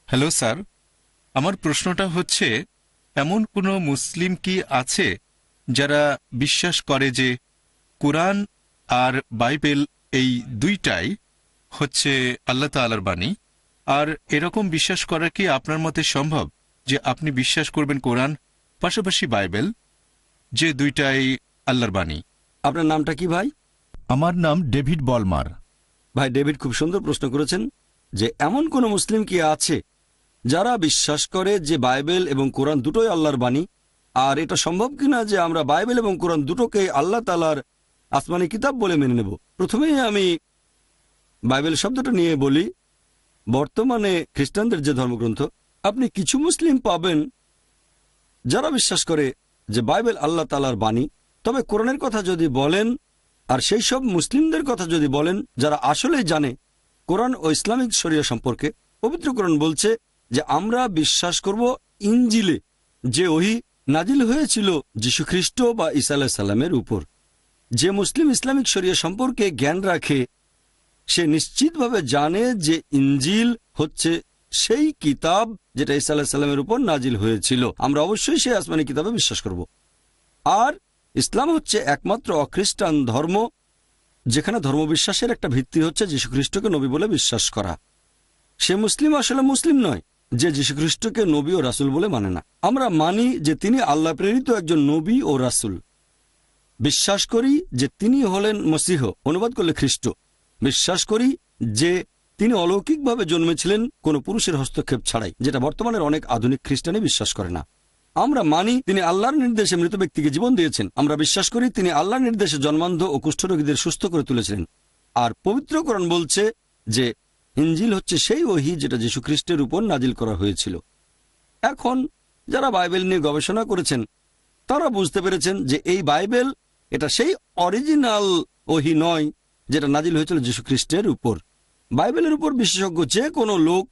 Hello sir, আমার প্রশ্নটা হচ্ছে, এমন কোনো মুসলিম কি আছে যারা বিশ্বাস করে যে কোরআন আর বাইবেল এই দুইটাই হচ্ছে আল্লাহ তাআলার বাণী? আর এরকম বিশ্বাস করা কি আপনার মতে সম্ভব যে আপনি বিশ্বাস করবেন কোরআন পাশাপাশি বাইবেল, যে দুইটাই আল্লাহর বাণী? আপনার নামটা কি ভাই? আমার নাম ডেভিড বলমার। ভাই ডেভিড, খুব সুন্দর প্রশ্ন করেছেন যে এমন কোন মুসলিম কি আছে যারা বিশ্বাস করে যে বাইবেল এবং কোরআন দুটোই আল্লাহর বাণী। আর এটা সম্ভব কিনা যে আমরা বাইবেল এবং কোরআন দুটোকে আল্লাহ তাআলার আসমানি কিতাব বলে মেনে নেব। প্রথমেই আমি বাইবেল শব্দটা নিয়ে বলি। বর্তমানে খ্রিস্টানদের যে ধর্মগ্রন্থ, আপনি কিছু মুসলিম পাবেন যারা বিশ্বাস করে যে বাইবেল আল্লাহ তাআলার বাণী। তবে কোরআনের কথা যদি বলেন, আর সেই সব মুসলিমদের কথা যদি বলেন যারা আসলেই জানে কোরআন ও ইসলামিক শরিয়া সম্পর্কে, পবিত্র কোরআন বলছে যে আমরা বিশ্বাস করব ইনজিলে, যে ওহী নাজিল হয়েছিল যীশু খ্রিস্ট বা ঈসা আলাইহিস সালামের উপর। যে মুসলিম ইসলামিক শরিয়া সম্পর্কে জ্ঞান রাখে সে নিশ্চিতভাবে জানে যে ইনজিল হচ্ছে সেই কিতাব যেটা ঈসা আলাইহিস সালামের উপর নাজিল হয়েছিল। আমরা অবশ্যই সেই আসমানি কিতাবে বিশ্বাস করব। আর ইসলাম হচ্ছে একমাত্র অখ্রিস্টান ধর্ম যেখানে ধর্মবিশ্বাসের একটা ভিত্তি হচ্ছে যীশুখ্রিস্টকে নবী বলে বিশ্বাস করা। সে মুসলিম আসলে মুসলিম নয় যে যীশুখ্রিস্টকে নবী ও রাসূল বলে মানে না। আমরা মানি যে তিনি আল্লাহ প্রেরিত একজন নবী ও রাসূল। বিশ্বাস করি যে তিনি হলেন মসীহ, অনুবাদ করলে খ্রিস্ট। বিশ্বাস করি যে তিনি অলৌকিকভাবে জন্মেছিলেন কোনো পুরুষের হস্তক্ষেপ ছাড়াই, যেটা বর্তমানের অনেক আধুনিক খ্রিস্টানই বিশ্বাস করে না। আমরা মানি তিনি আল্লাহর নির্দেশে মৃত ব্যক্তিকে জীবন দিয়েছেন। আমরা বিশ্বাস করি তিনি আল্লাহর নির্দেশে জন্মান্ধ ও কুষ্ঠরোগীদের সুস্থ করে তুলেছিলেন। আর পবিত্র কোরআন বলছে যে ইনজিল হচ্ছে সেই ওহী যেটা যীশু খ্রিস্টের উপর নাজিল করা হয়েছিল। এখন যারা বাইবেল নিয়ে গবেষণা করেছেন তারা বুঝতে পেরেছেন যে এই বাইবেল এটা সেই অরিজিনাল ওহী নয় যেটা নাজিল হয়েছিল যীশু খ্রিস্টের উপর। বাইবেলের উপর বিশেষজ্ঞ যে কোনো লোক,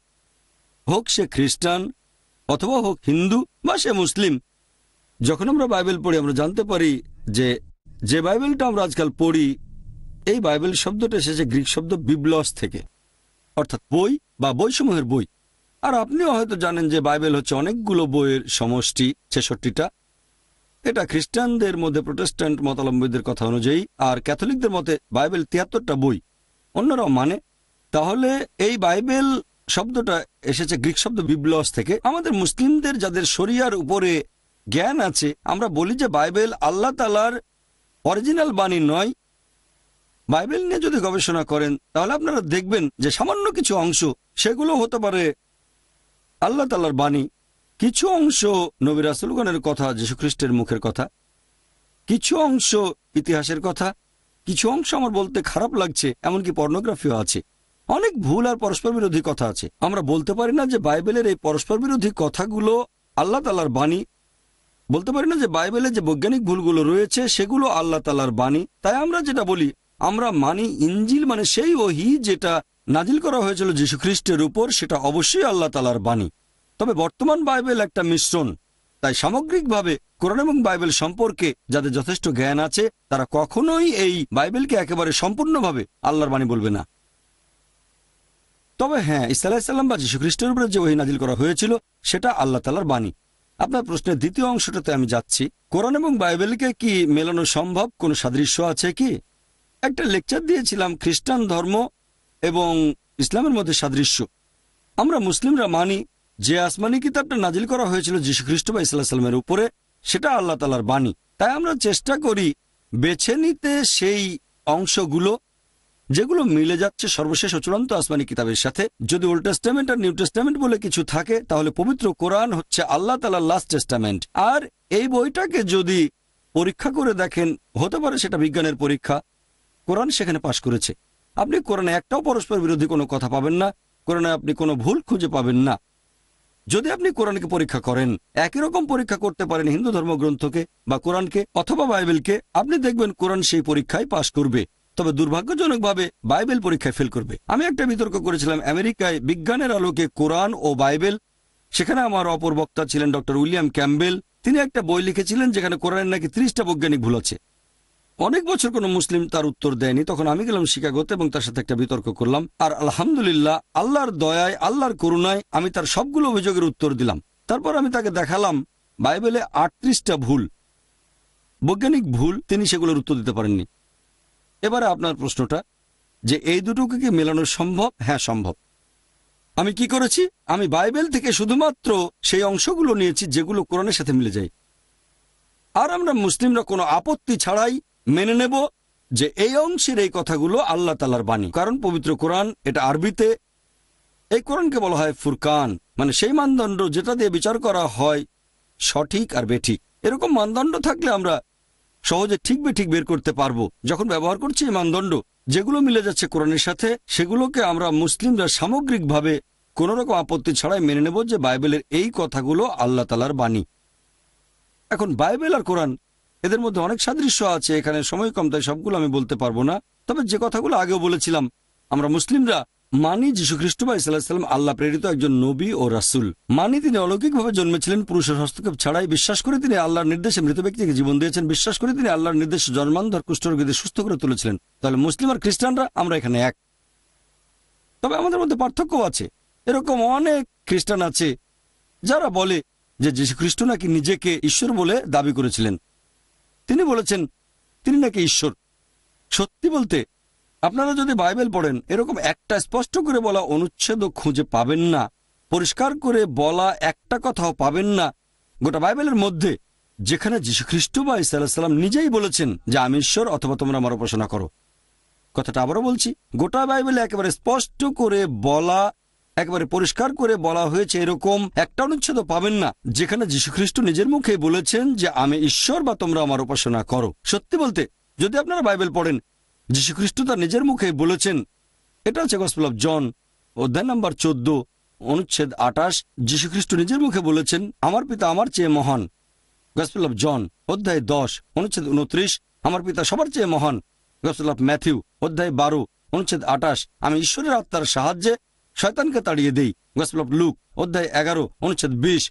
হোক সে খ্রিস্টান অথবা হোক হিন্দু বা সে মুসলিম, যখন আমরা বাইবেল পড়ি আমরা জানতে পারি যে যে বাইবেলটা আমরা আজকাল পড়ি, এই বাইবেল শব্দটা এসেছে গ্রিক শব্দ বিবলস থেকে, অর্থাৎ বই বা বইসমূহের বই। আর আপনিও হয়তো জানেন যে বাইবেল হচ্ছে অনেকগুলো বইয়ের সমষ্টি, 66টা। এটা খ্রিস্টানদের মধ্যে প্রোটেস্ট্যান্ট মতাবলম্বীদের কথা অনুযায়ী, আর ক্যাথলিকদের মতে বাইবেল 73টা বই অন্যরাও মানে। তাহলে এই বাইবেল শব্দটা এসেছে গ্রিক শব্দ বিবলস থেকে। আমাদের মুসলিমদের যাদের শরিয়ার উপরে জ্ঞান আছে, আমরা বলি যে বাইবেল আল্লাহ তাআলার অরিজিনাল বাণী নয়। বাইবেল নিয়ে যদি গবেষণা করেন তাহলে আপনারা দেখবেন যে সামান্য কিছু অংশ সেগুলো হতে পারে আল্লাহ তাআলার বাণী, কিছু অংশ নবী রাসূলগণের কথা, যীশুখ্রিস্টের মুখের কথা, কিছু অংশ ইতিহাসের কথা, কিছু অংশ আমার বলতে খারাপ লাগছে এমনকি পর্নোগ্রাফিও আছে। অনেক ভুল আর পরস্পর বিরোধী কথা আছে। আমরা বলতে পারি না যে বাইবেলের এই পরস্পর বিরোধী কথাগুলো আল্লাহ তাআলার বাণী। বলতে পারি না যে বাইবেলে যে বৈজ্ঞানিক ভুলগুলো রয়েছে সেগুলো আল্লাহ তাআলার বাণী। তাই আমরা যেটা বলি, আমরা মানি ইনজিল মানে সেই ওহী যেটা নাজিল করা হয়েছিল যীশুখ্রিস্টের উপর, সেটা অবশ্যই আল্লাহ তাআলার বাণী। তবে বর্তমান বাইবেল একটা মিশ্রণ। তাই সামগ্রিকভাবে কোরআন এবং বাইবেল সম্পর্কে যাদের যথেষ্ট জ্ঞান আছে তারা কখনোই এই বাইবেলকে একেবারে সম্পূর্ণভাবে আল্লাহর বাণী বলবে না। তবে হ্যাঁ, ঈসা আলাইহিস সালাম বা যীশুখ্রিস্টের উপরে যে ওহী নাজিল করা হয়েছিল সেটা আল্লাহ তাআলার বাণী। আপনার প্রশ্নের দ্বিতীয় অংশটাতে আমি যাচ্ছি, কোরআন এবং বাইবেলকে কি মেলানো সম্ভব? কোনো সাদৃশ্য আছে কি? একটা লেকচার দিয়েছিলাম খ্রিস্টান ধর্ম এবং ইসলামের মধ্যে সাদৃশ্য। আমরা মুসলিমরা মানি যে আসমানি কিতাবটা নাজিল করা হয়েছিল যীশুখ্রিস্ট বা ঈসা আলাইহিস সালামের উপরে, সেটা আল্লাহ তাআলার বাণী। তাই আমরা চেষ্টা করি বেছে নিতে সেই অংশগুলো যেগুলো মিলে যাচ্ছে সর্বশেষ ও চূড়ান্ত আসমানি কিতাবের সাথে। যদি ওল্ড টেস্টামেন্ট আর নিউ টেস্টামেন্ট বলে কিছু থাকে তাহলে পবিত্র কোরআন হচ্ছে আল্লাহ তাআলার লাস্ট টেস্টামেন্ট। আর এই বইটাকে যদি পরীক্ষা করে দেখেন, হতে পারে সেটা বিজ্ঞানের পরীক্ষা, কোরআন সেখানে পাশ করেছে। আপনি কোরআনে একটাও পরস্পর বিরোধী কোনো কথা পাবেন না, কোরআনে আপনি কোনো ভুল খুঁজে পাবেন না। যদি আপনি কোরআনকে পরীক্ষা করেন, একই রকম পরীক্ষা করতে পারেন হিন্দু ধর্মগ্রন্থকে বা কোরআনকে অথবা বাইবেলকে, আপনি দেখবেন কোরআন সেই পরীক্ষায় পাশ করবে। তবে দুর্ভাগ্যজনকভাবে বাইবেল পরীক্ষায় ফেল করবে। আমি একটা বিতর্ক করেছিলাম আমেরিকায় বিজ্ঞানের আলোকে কোরআন ও বাইবেল। সেখানে আমার অপর বক্তা ছিলেন ডক্টর উইলিয়াম ক্যাম্বেল। তিনি একটা বই লিখেছিলেন যেখানে কোরআনের নাকি 30টা বৈজ্ঞানিক ভুল আছে। অনেক বছর কোনো মুসলিম তার উত্তর দেয়নি। তখন আমি গেলাম শিকাগোতে এবং তার সাথে একটা বিতর্ক করলাম, আর আলহামদুলিল্লাহ আল্লাহর দয়ায় আল্লাহর করুণায় আমি তার সবগুলো অভিযোগের উত্তর দিলাম। তারপর আমি তাকে দেখালাম বাইবেলে 38টা ভুল, বৈজ্ঞানিক ভুল, তিনি সেগুলোর উত্তর দিতে পারেননি। এবারে আপনার প্রশ্নটা যে এই দুটোকে কি মেলানো সম্ভব? হ্যাঁ, সম্ভব। আমি কি করেছি? আমি বাইবেল থেকে শুধুমাত্র সেই অংশগুলো নিয়েছি যেগুলো কোরআনের সাথে মিলে যায়, আর আমরা মুসলিমরা কোনো আপত্তি ছাড়াই মেনে নেব যে এই অংশের এই কথাগুলো আল্লাহ তাআলার বাণী। কারণ পবিত্র কোরআন, এটা আরবিতে, এই কোরআনকে বলা হয় ফুরকান, মানে সেই মানদণ্ড যেটা দিয়ে বিচার করা হয় সঠিক আর বেঠিক। এরকম মানদণ্ড থাকলে আমরা সহজে ঠিক বেঠিক বের করতে পারবো। যখন ব্যবহার করছি এই মানদণ্ড, যেগুলো মিলে যাচ্ছে কোরআনের সাথে, সেগুলোকে আমরা মুসলিমরা সামগ্রিকভাবে কোনো রকম আপত্তি ছাড়াই মেনে নেব যে বাইবেলের এই কথাগুলো আল্লাহ তাআলার বাণী। এখন বাইবেল আর কোরআন, এদের মধ্যে অনেক সাদৃশ্য আছে। এখানে সময় কম, তাই সবগুলো আমি বলতে পারবো না। তবে যে কথাগুলো আগেও বলেছিলাম, আমরা মুসলিমরা মানি যীশু খ্রিস্ট বা ইসা আলাইহিস সালাম আল্লাহ প্রেরিত একজন নবী ও রাসূল। মানি তিনি অলৌকিকভাবে জন্মেছিলেন পুরুষের হস্তক্ষেপ ছাড়াই। বিশ্বাস করে তিনি আল্লাহর নির্দেশে মৃত ব্যক্তিকে জীবন দিয়েছেন। বিশ্বাস করে তিনি আল্লাহর নির্দেশে জন্মান্ধ কুষ্ঠরোগীদের সুস্থ করে তুলেছিলেন। তাহলে মুসলিম আর খ্রিস্টানরা আমরা এখানে এক। তবে আমাদের মধ্যে পার্থক্য আছে। এরকম অনেক খ্রিস্টান আছে যারা বলে যে যীশু খ্রিস্ট নাকি নিজেকে ঈশ্বর বলে দাবি করেছিলেন। তিনি বলেছেন তিনি নাকি ঈশ্বর। সত্যি বলতে, আপনারা যদি বাইবেল পড়েন, এরকম একটা স্পষ্ট করে বলা অনুচ্ছেদও খুঁজে পাবেন না, পরিষ্কার করে বলা একটা কথাও পাবেন না গোটা বাইবেলের মধ্যে যেখানে যীশু খ্রিস্ট বা ঈসা আলাইহিস সালাম নিজেই বলেছেন যে আমি ঈশ্বর, অথবা তোমরা আমার উপাসনা করো। কথাটা আবারও বলছি, গোটা বাইবেলে একেবারে স্পষ্ট করে বলা, একেবারে পরিষ্কার করে বলা হয়েছে এরকম একটা অনুচ্ছেদ পাবেন না যেখানে যীশুখ্রিস্ট নিজের মুখে বলেছেন যে আমি ঈশ্বর বা তোমরা আমার উপাসনা করো। সত্যি বলতে, যদি আপনারা বাইবেল পড়েন, যীশুখ্রিস্ট তার নিজের মুখে বলেছেন। এটা হচ্ছে গসপেল অফ জন, অধ্যায় নম্বর 14, অনুচ্ছেদ 28। যীশুখ্রিস্ট নিজের মুখে বলেছেন আমার পিতা আমার চেয়ে মহান। গসপেল অফ জন, অধ্যায় 10, অনুচ্ছেদ 29, আমার পিতা সবার চেয়ে মহান। গসপেল অফ ম্যাথিউ, অধ্যায় 12, অনুচ্ছেদ 28, আমি ঈশ্বরের আত্মার সাহায্যে শয়তানকে তাড়িয়ে দেই। গসপেল অফ লুক, অধ্যায় 11, অনুচ্ছেদ 20,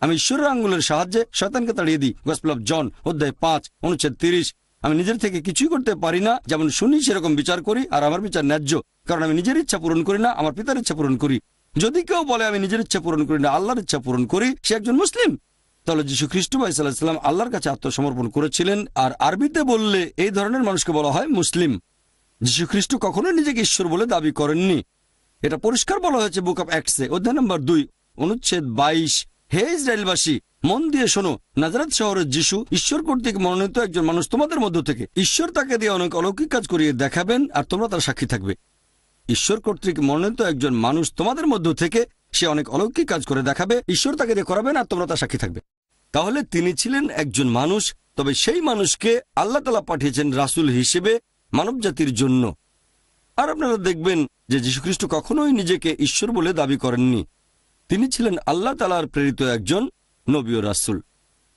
আমি ঈশ্বরের আঙ্গুলের সাহায্যে শয়তানকে তাড়িয়ে দিই। গসপেল অফ জন, অধ্যায় 5, অনুচ্ছেদ 30, আমি নিজের থেকে কিছুই করতে পারি না, যেমন শুনি সেরকম বিচার করি, আর আমার বিচার ন্যায্য, কারণ আমি নিজের ইচ্ছা পূরণ করি না, আমার পিতার ইচ্ছা পূরণ করি। যদি কেউ বলে আমি নিজের ইচ্ছা পূরণ করি না, আল্লাহর ইচ্ছা পূরণ করি, সে একজন মুসলিম। তাহলে যীশু খ্রিস্ট বা ঈসা আলাইহিস সালাম আল্লাহর কাছে আত্মসমর্পণ করেছিলেন। আর আরবিতে বললে এই ধরনের মানুষকে বলা হয় মুসলিম। যীশু খ্রিস্ট কখনোই নিজেকে ঈশ্বর বলে দাবি করেননি। এটা পরিষ্কার বলা হয়েছে বুক অব অ্যাক্টসে, অধ্যায় নম্বর 2, অনুচ্ছেদ 22, হে ইসরায়েলবাসী, মন দিয়ে শোনো, নাজারেত শহরের যিশু ঈশ্বর কর্তৃক মনোনীত একজন মানুষ তোমাদের মধ্য থেকে। ঈশ্বর তাকে দিয়ে অনেক অলৌকিক কাজ করিয়ে দেখাবেন, আর তোমরা তার সাক্ষী থাকবে। ঈশ্বর কর্তৃক মনোনীত একজন মানুষ তোমাদের মধ্য থেকে, সে অনেক অলৌকিক কাজ করে দেখাবে, ঈশ্বর তাকে দিয়ে করাবেন, আর তোমরা তার সাক্ষী থাকবে। তাহলে তিনি ছিলেন একজন মানুষ, তবে সেই মানুষকে আল্লাহ তাআলা পাঠিয়েছেন রাসূল হিসেবে মানব জাতির জন্য। আর আপনারা দেখবেন যে যীশুখ্রিস্ট কখনোই নিজেকে ঈশ্বর বলে দাবি করেননি। তিনি ছিলেন আল্লাহ তাআলার প্রেরিত একজন নবী ও রাসূল।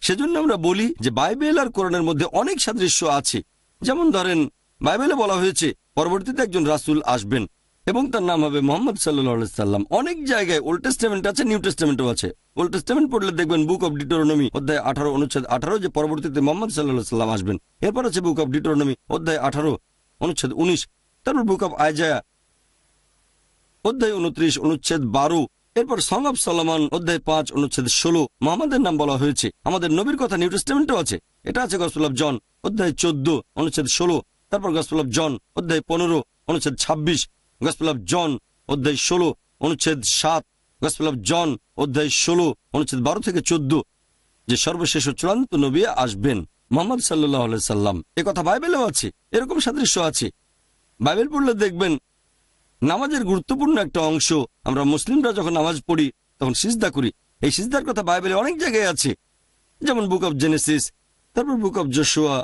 সেজন্য আমরা বলি যে বাইবেল আর কোরআনের মধ্যে অনেক সাদৃশ্য আছে। যেমন ধরেন, বাইবেলে বলা হয়েছে পরবর্তীতে একজন রাসূল আসবেন এবং তার নাম হবে মুহাম্মদ সাল্লাল্লাহু আলাইহি সাল্লাম। অনেক জায়গায় ওল্ড টেস্টামেন্ট আছে, নিউ টেস্টামেন্টও আছে। ওল্ড টেস্টামেন্ট পড়লে দেখবেন বুক অব ডিউটেরোনমি, অধ্যায় 18, অনুচ্ছেদ 18, যে পরবর্তীতে মুহাম্মদ সাল্লাল্লাহু আলাইহি সাল্লাম আসবেন। এরপর আছে বুক অব ডিউটেরোনমি, অধ্যায় 18, অনুচ্ছেদ 19। তারপর বুক অব আইজায়া, অধ্যায় 29, অনুচ্ছেদ 12। এরপর সং অব সলোমন, অধ্যায় 5, অনুচ্ছেদ 16। মুহাম্মদের নাম বলা হয়েছে। আমাদের নবীর কথা নিউ টেস্টামেন্টও আছে। এটা আছে গসপেল অফ জন, অধ্যায় 14, অনুচ্ছেদ 16। তারপর গসপেল অফ জন, অধ্যায় 15, অনুচ্ছেদ 26। গসপেল অফ জন, অধ্যায় 16, অনুচ্ছেদ 7। গসপেল অফ জন, অধ্যায় 16, অনুচ্ছেদ 12 থেকে 14, যে সর্বশেষ ও চূড়ান্ত নবী আসবেন, মুহাম্মদ সাল্লাল্লাহু আলাইহি সাল্লাম। এ কথা বাইবেলেও আছে। এরকম সাদৃশ্য আছে। বাইবেল পড়লে দেখবেন নামাজের গুরুত্বপূর্ণ একটা অংশ, আমরা মুসলিমরা যখন নামাজ পড়ি তখন সিজদা করি। এই সিজদার কথা বাইবেলে অনেক জায়গায় আছে, যেমন বুক অব জেনেসিস, তারপর বুক অব জোশুয়া,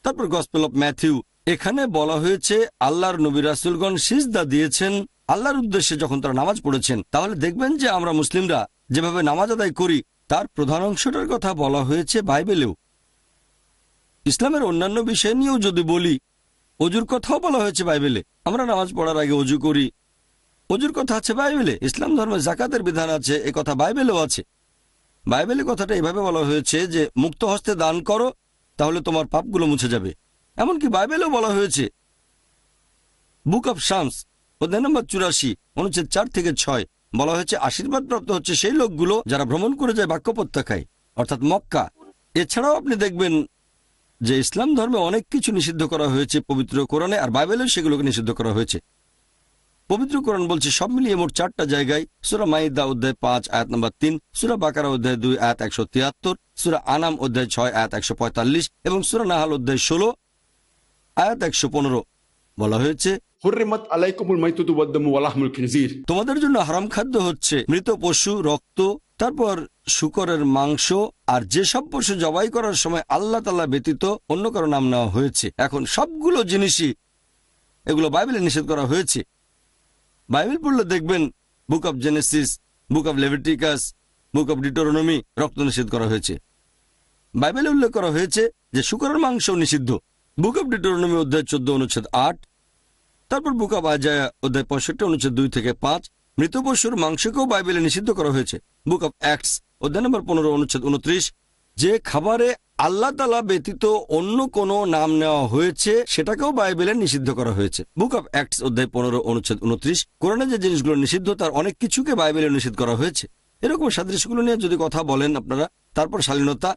তারপর গসপেল অফ ম্যাথিউ। এখানে বলা হয়েছে আল্লাহর নবী রাসূলগণ সিজদা দিয়েছেন আল্লাহর উদ্দেশ্যে যখন তারা নামাজ পড়েছেন। তাহলে দেখবেন যে আমরা মুসলিমরা যেভাবে নামাজ আদায় করি তার প্রধান অংশটার কথা বলা হয়েছে বাইবেলেও। ইসলামের অন্যান্য বিষয় নিয়েও যদি বলি, অজুর কথাও বলা হয়েছে বাইবেলে। আমরা নামাজ পড়ার আগে অজু করি, অজুর কথা আছে বাইবেলে। ইসলাম ধর্মে যাকাতের বিধান আছে, এ কথা বাইবেলেও আছে। বাইবেলে কথাটা এভাবে বলা হয়েছে যে মুক্ত হস্তে দান করো, তাহলে তোমার পাপগুলো মুছে যাবে। এমনকি বাইবেলেও বলা হয়েছে, বুক অব শামস অধ্যায় নম্বর 84 অনুচ্ছেদ 4 থেকে 6 বলা হয়েছে আশীর্বাদ প্রাপ্ত হচ্ছে সেই লোকগুলো যারা ভ্রমণ করে যায় বাক্য উপত্যকায়, অর্থাৎ মক্কা। এছাড়াও আপনি দেখবেন যে ইসলাম ধর্মে অনেক কিছু নিষিদ্ধ করা হয়েছে পবিত্র কোরআনে, আর বাইবেলেও সেগুলোকে নিষিদ্ধ করা হয়েছে। পবিত্র কোরআন বলছে সব মিলিয়ে মোট 4টা জায়গায়, সূরা মাইদা অধ্যায় 5 আয়াত নম্বর 3, সূরা বাকারা অধ্যায় 2 আয়াত 173, সূরা আনাম অধ্যায় 6 আয়াত 145 এবং সূরা নাহাল অধ্যায় 16 আয়াত 115 বলা হয়েছে, হুররিমাত আলাইকুমুল মাইতাতু ওয়াদ-দামু ওয়া লাহমুল খিনজির। তোমাদের জন্য হারাম খাদ্য হচ্ছে মৃত পশু, রক্ত, তারপর শূকরের মাংস, আর যেসব পশু জবাই করার সময় আল্লাহ তাআলা ব্যতীত অন্য কারো নাম নেওয়া হয়েছে। এখন সবগুলো জিনিসই এগুলো বাইবেলে নিষেধ করা হয়েছে। বাইবেল পড়লে দেখবেন book of Genesis, book of Leviticus, book of Deuteronomy রক্ত নিষেধ করা হয়েছে। বাইবেলে উল্লেখ করা হয়েছে যে শূকরের মাংস নিষিদ্ধ, বুক অব ডিউটেরোনমি অধ্যায় 14 অনুচ্ছেদ 8। তারপর বুক অব আইজায়া অধ্যায় 65 অনুচ্ছেদ 2 থেকে 5। মৃত পশুর মাংসকেও বাইবেলে নিষিদ্ধ করা হয়েছে, বুক অব অ্যাক্টস অধ্যায় নম্বর 15 অনুচ্ছেদ 29। যে খাবারে আল্লাহ তাআলা ব্যতীত অন্য কোনো নাম নেওয়া হয়েছে সেটাকেও বাইবেলে নিষিদ্ধ করা হয়েছে, বুক অব অ্যাক্টস অধ্যায় 15 অনুচ্ছেদ 29। কোরআনে যে জিনিসগুলো নিষিদ্ধ তার অনেক কিছুকে বাইবেলে নিষিদ্ধ করা হয়েছে। এরকম সাদৃশ্যগুলো নিয়ে যদি কথা বলেন আপনারা, তারপর শালীনতা,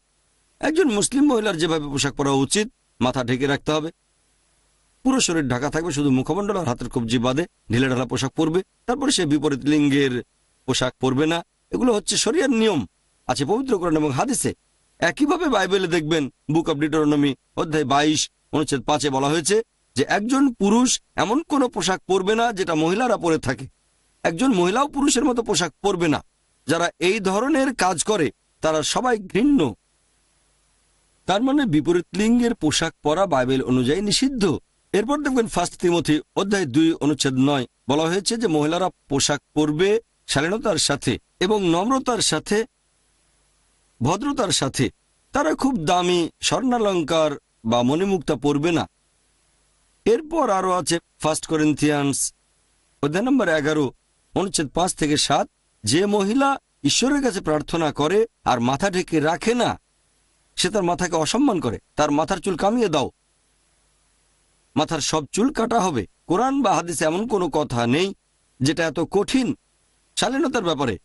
একজন মুসলিম মহিলার যেভাবে পোশাক পরা উচিত, মাথা ঢেকে রাখতে হবে, পুরো শরীর ঢাকা থাকবে, শুধু মুখমণ্ডল আর হাতের কবজি বাদে ঢিলেঢালা পোশাক পরবে, তারপরে সে বিপরীত লিঙ্গের পোশাক পরবে না। এগুলো হচ্ছে শরিয়ার নিয়ম, আছে পবিত্র কোরআন এবং হাদিসে। একইভাবে বাইবেলে দেখবেন বুক অব ডিউটেরোনমি অধ্যায় 22 অনুচ্ছেদ 5 বলা হয়েছে যে একজন পুরুষ এমন কোনো পোশাক পরবে না যেটা মহিলারা পরে থাকে, একজন মহিলাও পুরুষের মতো পোশাক পরবে না। যারা এই ধরনের কাজ করে তারা সবাই ঘৃণ্য। তার মানে বিপরীত লিঙ্গের পোশাক পরা বাইবেল অনুযায়ী নিষিদ্ধ। এরপর দেখবেন ফার্স্ট তিমোথী অধ্যায় 2 অনুচ্ছেদ 9 বলা হয়েছে যে মহিলারা পোশাক পরবে শালীনতার সাথে এবং নম্রতার সাথে, ভদ্রতার সাথে। তারা খুব দামি স্বর্ণালঙ্কার বা মণিমুক্তা পরবে না। এরপর আরো আছে ফার্স্ট করিন্থিয়ান্স অধ্যায় নম্বর 11 অনুচ্ছেদ 5 থেকে 7। যে মহিলা ঈশ্বরের কাছে প্রার্থনা করে আর মাথা ঢেকে রাখে না, সে তার মাথাকে অসম্মান করে। তার মাথার চুল কামিয়ে দাও, মাথার সব চুল কাটা হবে। কোরআন বা হাদিসে এমন কোনো কথা নেই যেটা এত কঠিন শালীনতার ব্যাপারে।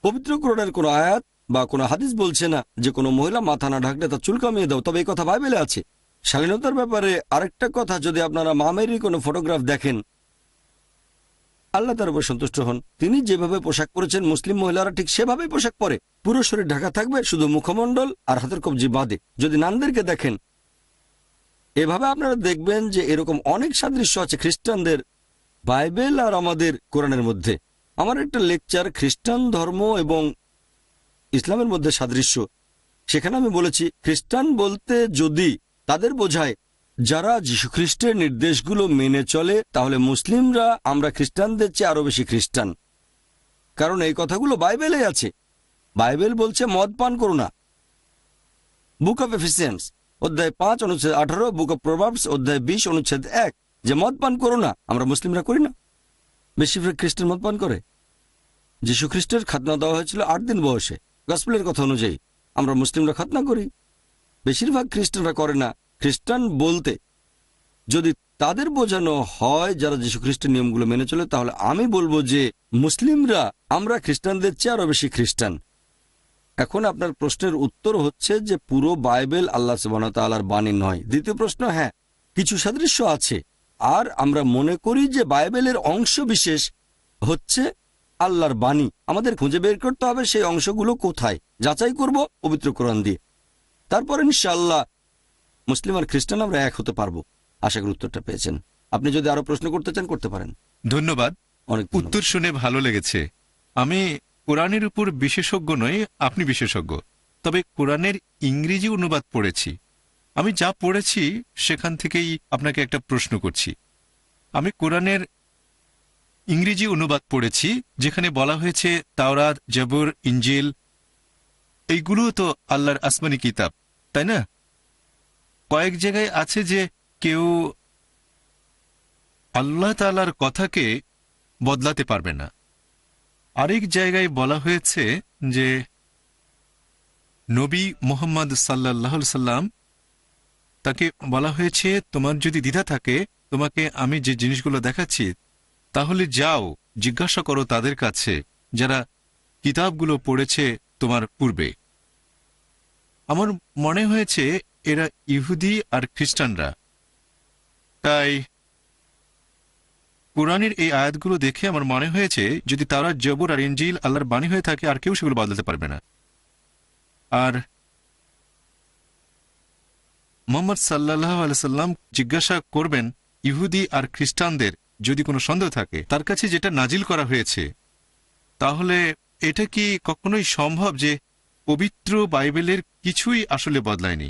পবিত্র কোরআনের কোনো আয়াত বা কোনো হাদিস বলছে না যে কোনো মহিলা মাথা না ঢাকলে তার চুল কামিয়ে দাও, তবে এই কথা বাইবেলে আছে। শালীনতার ব্যাপারে আরেকটা কথা, যদি আপনারা মামেরই কোনো ফটোগ্রাফ দেখেন, আল্লাহ তার উপর সন্তুষ্ট হন। তিনি যেভাবে পোশাক পরেছেন মুসলিম মহিলারা ঠিক সেভাবেই পোশাক পরে, পুরো শরীর ঢাকা থাকবে, শুধু মুখমণ্ডল আর হাতের কবজি বাদে। যদি নানদেরকে দেখেন এভাবে আপনারা দেখবেন যে এরকম অনেক সাদৃশ্য আছে খ্রিস্টানদের বাইবেল আর আমাদের কোরআনের মধ্যে। আমার একটা লেকচার খ্রিস্টান ধর্ম এবং ইসলামের মধ্যে সাদৃশ্য, সেখানে আমি বলেছি খ্রিস্টান বলতে যদি তাদের বোঝায় যারা যীশুখ্রিস্টের নির্দেশগুলো মেনে চলে, তাহলে মুসলিমরা আমরা খ্রিস্টানদের চেয়ে আরো বেশি খ্রিস্টান, কারণ এই কথাগুলো বাইবেলে আছে। বাইবেল বলছে মদ পান করো না, বুক অফ এফিসিয়েন্স অধ্যায় 5 অনুচ্ছেদ 18, বুক অফ প্রভার্বস অধ্যায় 20 অনুচ্ছেদ 1 যে মদ পান করো না। আমরা মুসলিমরা করি না, বেশিরভাগ খ্রিস্টান মদ পান করে। যীশু খ্রিস্টের খাতনা দেওয়া হয়েছিল 8 দিন বয়সে, গসপেলের কথা অনুযায়ী। আমরা মুসলিমরা খাতনা করি, বেশিরভাগ খ্রিস্টানরা করে না। খ্রিস্টান বলতে যদি তাদের বোঝানো হয় যারা যীশু খ্রিস্টের নিয়মগুলো মেনে চলে, তাহলে আমি বলবো যে মুসলিমরা আমরা খ্রিস্টানদের চেয়ে আরো বেশি খ্রিস্টান। এখন আপনার প্রশ্নের উত্তর হচ্ছে যে পুরো বাইবেল আল্লাহ সুবহানাহু ওয়া তাআলার বাণী নয়। দ্বিতীয় প্রশ্ন, হ্যাঁ কিছু সাদৃশ্য আছে, আর আমরা মনে করি যে বাইবেলের অংশ বিশেষ হচ্ছে আল্লাহর বাণী। আমাদের খুঁজে বের করতে হবে সেই অংশগুলো কোথায়, যাচাই করব পবিত্র কোরআন দিয়ে। তারপর ইনশাআল্লাহ মুসলিম আর খ্রিস্টান আমরা এক হতে পারবো। আশা করি উত্তরটা পেয়েছেন। আপনি যদি আরো প্রশ্ন করতে চান করতে পারেন। ধন্যবাদ। অনেক উত্তর শুনে ভালো লেগেছে। আমি কোরআনের উপর বিশেষজ্ঞ নই, আপনি বিশেষজ্ঞ। তবে কোরআনের ইংরেজি অনুবাদ পড়েছি। আমি যা পড়েছি সেখান থেকেই আপনাকে একটা প্রশ্ন করছি। আমি কোরআনের ইংরেজি অনুবাদ পড়েছি, যেখানে বলা হয়েছে তাওরাত, জবুর, ইনজিল এইগুলো তো আল্লাহর আসমানি কিতাব, তাই না? কয়েক জায়গায় আছে যে কেউ আল্লাহ তাআলার কথাকে বদলাতে পারবে না। আরেক জায়গায় বলা হয়েছে যে নবী মুহাম্মদ সাল্লাল্লাহু আলাইহি সাল্লাম তাকে বলা হয়েছে তোমার যদি দ্বিধা থাকে তোমাকে আমি যে জিনিসগুলো দেখাচ্ছি তাহলে যাও জিজ্ঞাসা করো তাদের কাছে যারা কিতাবগুলো পড়েছে তোমার পূর্বে। আমার মনে হয়েছে এরা ইহুদি আর খ্রিস্টানরা। তাই কুরআনের এই আয়াতগুলো দেখে আমার মনে হয়েছে যদি তাওরাত জবুর আর ইনজিল আল্লাহর বাণী হয়ে থাকে আর কেউ সেগুলো বদলাতে পারবে না। আর মুহাম্মদ সাল্লাল্লাহু আলাইহি সাল্লাম জিজ্ঞাসা করবেন ইহুদি আর খ্রিস্টানদের যদি কোনো সন্দেহ থাকে তার কাছে যেটা নাজিল করা হয়েছে, তাহলে এটা কি কখনোই সম্ভব যে পবিত্র বাইবেলের কিছুই আসলে বদলায়নি?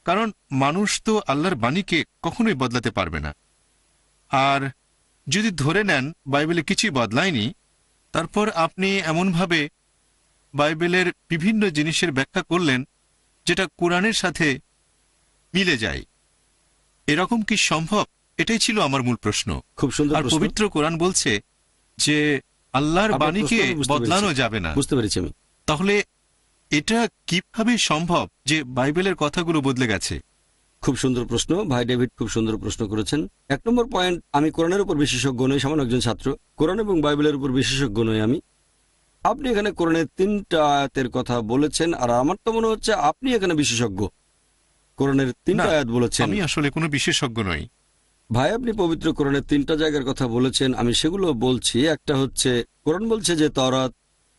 কারণ মানুষ তো আল্লাহর বাণীকে কখনোই বদলাতে পারবে না। আর যদি ধরে নেন বাইবেলে কিছুই বদলায়নি, তারপর আপনি এমনভাবে বাইবেলের বিভিন্ন জিনিসের ব্যাখ্যা করলেন যেটা কোরআনের সাথে মিলে যায়, এরকম কি সম্ভব? এটাই ছিল আমার মূল প্রশ্ন। খুব সুন্দর আর প্রশ্ন। পবিত্র কোরআন বলছে যে আল্লাহর আপনার বাণীকে প্রশ্ন আমি বুঝতে বদলানো পেরেছি। যাবে না। বুঝতে পেরেছি আমি। তাহলে এটা কিভাবে সম্ভব যে বাইবেলের কথাগুলো বদলে গেছে? খুব সুন্দর প্রশ্ন ভাই ডেভিড, খুব সুন্দর প্রশ্ন করেছেন। 1 নম্বর পয়েন্ট, আমি কোরআনের উপর বিশেষজ্ঞ নই, সামান্য একজন ছাত্র। কোরআন এবং বাইবেলের উপর বিশেষজ্ঞ নই আমি। আপনি এখানে কোরআনের 3টা আয়াতের কথা বলেছেন, আর আমার তো মনে হচ্ছে আপনি এখানে বিশেষজ্ঞ। কোরআনের 3টা না, আয়াত বলেছেন। আমি আসলে কোনো বিশেষজ্ঞ নই। ভাই আপনি পবিত্র কোরআনের 3টা জায়গার কথা বলেছেন, আমি সেগুলো বলছি। একটা হচ্ছে কোরআন বলছে যে তাওরাত,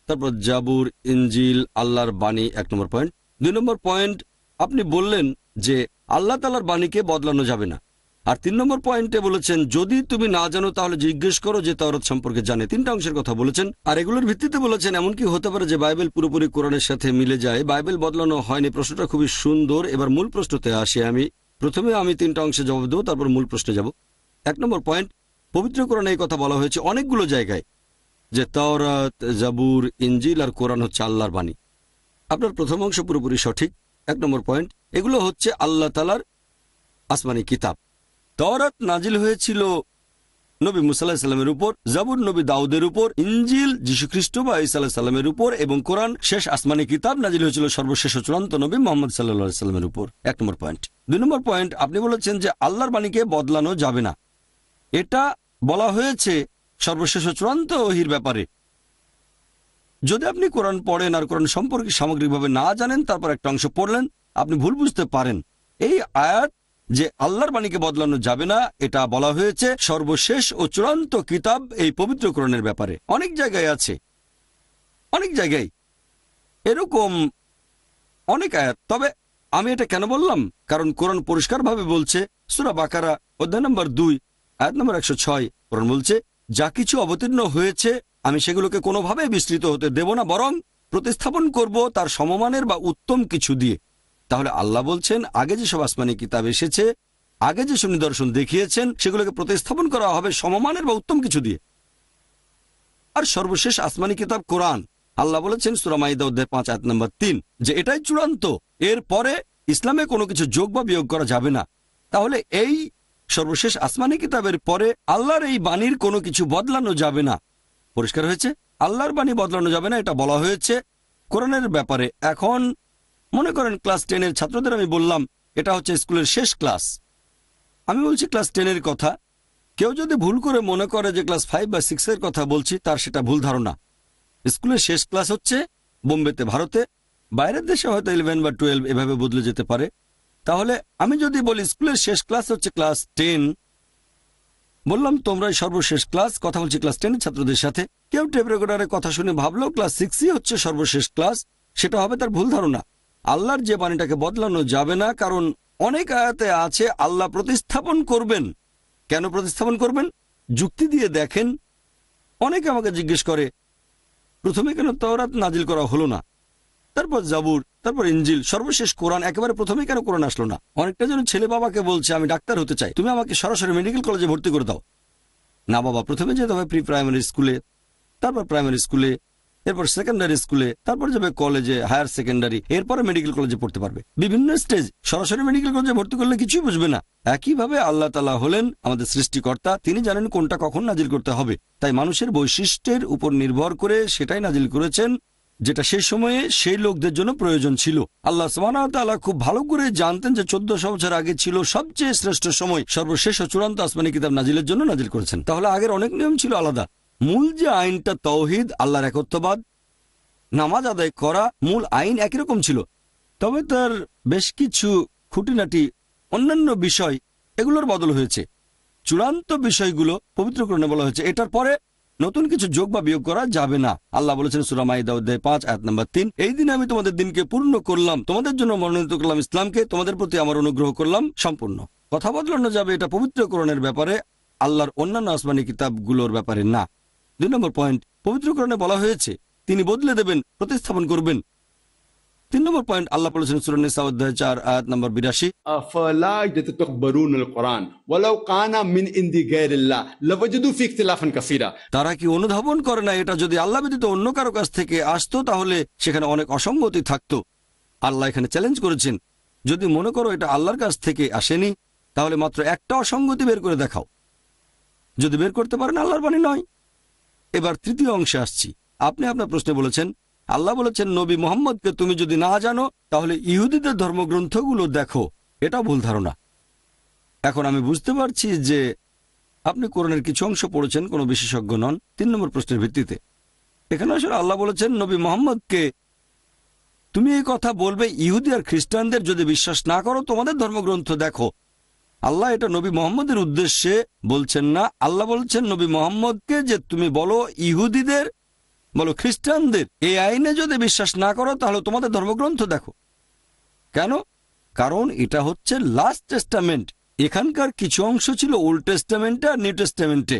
তারপর জাবুর, ইনজিল আল্লাহর বাণী, 1 নম্বর পয়েন্ট। 2 নম্বর পয়েন্ট, আপনি বললেন যে আল্লাহ তাআলার বাণীকে বদলানো যাবে না। আর 3 নম্বর পয়েন্টে বলেছেন যদি তুমি না জানো তাহলে জিজ্ঞেস করো যে তাওরাত সম্পর্কে জানে। 3টা অংশের কথা বলেছেন, আর এগুলোর ভিত্তিতে বলেছেন এমনকি হতে পারে যে বাইবেল পুরোপুরি কোরআনের সাথে মিলে যায়, বাইবেল বদলানো হয়নি। প্রশ্নটা খুবই সুন্দর। এবার মূল প্রশ্নতে আসি। প্রথমে আমি 3টা অংশে জবাব দেবো, তারপর মূল প্রশ্নে যাব। 1 নম্বর পয়েন্ট, পবিত্র কোরআনে এই কথা বলা হয়েছে অনেকগুলো জায়গায় যে তাওরাত, জাবুর, ইনজিল আর কোরআন হচ্ছে আল্লাহর বাণী। আপনার প্রথম অংশ পুরোপুরি সঠিক। 1 নম্বর পয়েন্ট, এগুলো হচ্ছে আল্লাহ তাআলার আসমানি কিতাব। তাওরাত নাজিল হয়েছিল নবী মুসা আলাইহিস সালামের উপর, জাবুর নবী দাউদের উপর, ইনজিল যীশুখ্রিস্ট বা ঈসা আলাইহিস সালামের উপর, এবং কোরআন শেষ আসমানি কিতাব নাজিল হয়েছিল সর্বশেষ ও চূড়ান্ত নবী মুহাম্মদ সাল্লাল্লাহু আলাইহি সাল্লামের উপর। 1 নম্বর পয়েন্ট। 2 নম্বর পয়েন্ট, আপনি বলেছেন যে আল্লাহর বাণীকে বদলানো যাবে না। এটা বলা হয়েছে সর্বশেষ ও চূড়ান্ত ওহীর ব্যাপারে। যদি আপনি কোরআন পড়েন আর কোরআন সম্পর্কে সামগ্রিকভাবে না জানেন, তারপর একটা অংশ পড়লেন, আপনি ভুল বুঝতে পারেন। এই আয়াত যে আল্লাহর বাণীকে বদলানো যাবে না, এটা বলা হয়েছে সর্বশেষ ও চূড়ান্ত কিতাব এই পবিত্র কোরআনের ব্যাপারে। অনেক জায়গায় আছে, অনেক জায়গায় এরকম অনেক আয়াত। তবে আমি এটা কেন বললাম, কারণ কোরআন পরিষ্কারভাবে বলছে, সূরা বাকারা অধ্যায় নম্বর 2 আয়াত নম্বর 106, কোরআন বলছে যা কিছু অবতীর্ণ হয়েছে আমি সেগুলোকে কোনোভাবে বিস্তৃত হতে দেব না, বরং প্রতিস্থাপন করব তার সমমানের বা উত্তম কিছু দিয়ে। তাহলে আল্লাহ বলছেন আগে যেসব আসমানি কিতাব এসেছে, আগে যেসব নিদর্শন দেখিয়েছেন, সেগুলোকে প্রতিস্থাপন করা হবে সমমানের বা উত্তম কিছু দিয়ে। আর সর্বশেষ আসমানি কিতাব কোরআন, আল্লাহ বলেছেন সূরা মাইদা অধ্যায় 5 আয়াত নম্বর 3 যে এটাই চূড়ান্ত, এর পরে ইসলামে কোনো কিছু যোগ বা বিয়োগ করা যাবে না। তাহলে এই সর্বশেষ আসমানি কিতাবের পরে আল্লাহর এই বাণীর কোনো কিছু বদলানো যাবে না। পরিষ্কার হয়েছে? আল্লাহর বাণী বদলানো যাবে না, এটা বলা হয়েছে কোরআনের ব্যাপারে। এখন মনে করেন ক্লাস 10-এর ছাত্রদের আমি বললাম এটা হচ্ছে স্কুলের শেষ ক্লাস। আমি বলছি ক্লাস 10-এর কথা। কেউ যদি ভুল করে মনে করে যে ক্লাস 5 বা 6-এর কথা বলছি, তার সেটা ভুল ধারণা। স্কুলের শেষ ক্লাস হচ্ছে বোম্বেতে, ভারতে। বাইরের দেশে হয়তো 11 বা 12 এভাবে বদলে যেতে পারে। তাহলে আমি যদি বলি স্কুলের শেষ ক্লাস হচ্ছে ক্লাস 10, বললাম তোমরাই সর্বশেষ ক্লাস, কথা বলছি ক্লাস 10 ছাত্রদের সাথে। কেউ টেপ রেকর্ডারের কথা শুনে ভাবলো ক্লাস 6ই হচ্ছে সর্বশেষ ক্লাস, সেটা হবে তার ভুল ধারণা। আল্লাহর যে বাণীটাকে বদলানো যাবে না, কারণ অনেক আয়াতে আছে আল্লাহ প্রতিস্থাপন করবেন। কেন প্রতিস্থাপন করবেন? যুক্তি দিয়ে দেখেন। অনেকে আমাকে জিজ্ঞেস করে প্রথমে কেন তাওরাত নাজিল করা হলো না, তারপর জাবুর, তারপর ইনজিল, সর্বশেষ কোরআন একেবারে প্রথমে কেন কোরআন আসলো না? অনেকটা যেন ছেলে বাবাকে বলছে আমি ডাক্তার হতে চাই, তুমি আমাকে সরাসরি মেডিকেল কলেজে ভর্তি করে দাও। না বাবা, প্রথমে যেতে হবে প্রি প্রাইমারি স্কুলে, তারপর প্রাইমারি স্কুলে, এরপর সেকেন্ডারি স্কুলে, তারপর যাবে কলেজে, হায়ার সেকেন্ডারি, এরপরে মেডিকেল কলেজে পড়তে পারবে। বিভিন্ন স্টেজ। সরাসরি মেডিকেল কলেজে ভর্তি করলে কিছুই বুঝবে না। একইভাবে আল্লাহ তাআলা হলেন আমাদের সৃষ্টিকর্তা, তিনি জানেন কোনটা কখন নাজিল করতে হবে। তাই মানুষের বৈশিষ্ট্যের উপর নির্ভর করে সেটাই নাজিল করেছেন। যেটা সেই সময়ে সেই লোকদের জন্য প্রয়োজন ছিল। আল্লাহ সুবহানাহু ওয়া তাআলা খুব ভালো করে জানতেন যে 1400 বছর আগে ছিল সবচেয়ে শ্রেষ্ঠ সময়, সর্বশেষ ও চূড়ান্ত আসমানি কিতাব নাজিলের জন্য নাজিল করেছেন। তাহলে আগের অনেক নিয়ম ছিল আলাদা। মূল যে আইনটা তাওহীদ, আল্লাহর একত্ববাদ, নামাজ আদায় করা, মূল আইন একই রকম ছিল। তবে তার বেশ কিছু খুঁটিনাটি অন্যান্য বিষয় এগুলোর বদল হয়েছে। চূড়ান্ত বিষয়গুলো পবিত্রকরণে বলা হয়েছে, এটার পরে নতুন কিছু যোগ বা বিয়োগ করা যাবে না। আল্লাহ বলেছেন সূরা মাইদা অধ্যায় 5 আয়াত নম্বর 3, এই দিনে আমি তোমাদের দিনকে পূর্ণ করলাম, তোমাদের জন্য মনোনীত করলাম ইসলামকে, তোমাদের প্রতি আমার অনুগ্রহ করলাম সম্পূর্ণ। কথা বদলানো যাবে এটা পবিত্রকরণের ব্যাপারে, আল্লাহর অন্যান্য আসমানি কিতাবগুলোর ব্যাপারে না। 2 নম্বর পয়েন্ট, পবিত্রকরণে বলা হয়েছে তিনি বদলে দেবেন, প্রতিস্থাপন করবেন। 3 নম্বর পয়েন্ট, আল্লাহ বলেছেন সূরা নিসা অধ্যায় 4 আয়াত নম্বর 82, أفلا يتدبرون القرآن ولو كان من عند غير الله لوجدوا فيه اختلافا كثيرا। তারা কি অনুধাবন করে না এটা যদি আল্লাহ ব্যতীত অন্য কারো কাছ থেকে আসতো তাহলে সেখানে অনেক অসঙ্গতি থাকতো। আল্লাহ এখানে চ্যালেঞ্জ করেছেন, যদি মনে করো এটা আল্লাহর কাছ থেকে আসেনি তাহলে মাত্র একটা অসঙ্গতি বের করে দেখাও। যদি বের করতে পারেন আল্লাহর বাণী নয়। এবার তৃতীয় অংশে আসছি। আপনি আপনার প্রশ্নে বলেছেন আল্লাহ বলেছেন নবী মুহাম্মদকে তুমি যদি না জানো তাহলে ইহুদিদের ধর্মগ্রন্থগুলো দেখো। এটা ভুল ধারণা। এখন আমি বুঝতে পারছি যে আপনি কোরআনের কিছু অংশ পড়েছেন, কোনো বিশেষজ্ঞ নন। 3 নম্বর প্রশ্নের ভিত্তিতে এখানে আসলে আল্লাহ বলেছেন নবী মুহাম্মদকে তুমি এই কথা বলবে ইহুদি আর খ্রিস্টানদের যদি বিশ্বাস না করো তোমাদের ধর্মগ্রন্থ দেখো। আল্লাহ এটা নবী মুহাম্মদের উদ্দেশ্যে বলছেন না। আল্লাহ বলছেন নবী মুহাম্মদকে যে তুমি বলো ইহুদিদের, বলো খ্রিস্টানদের, এই আইনে যদি বিশ্বাস না করো তাহলে তোমাদের ধর্মগ্রন্থ দেখো। কেন? কারণ এটা হচ্ছে লাস্ট টেস্টামেন্ট। এখানকার কিছু অংশ ছিল ওল্ড টেস্টামেন্টে আর নিউ টেস্টামেন্টে।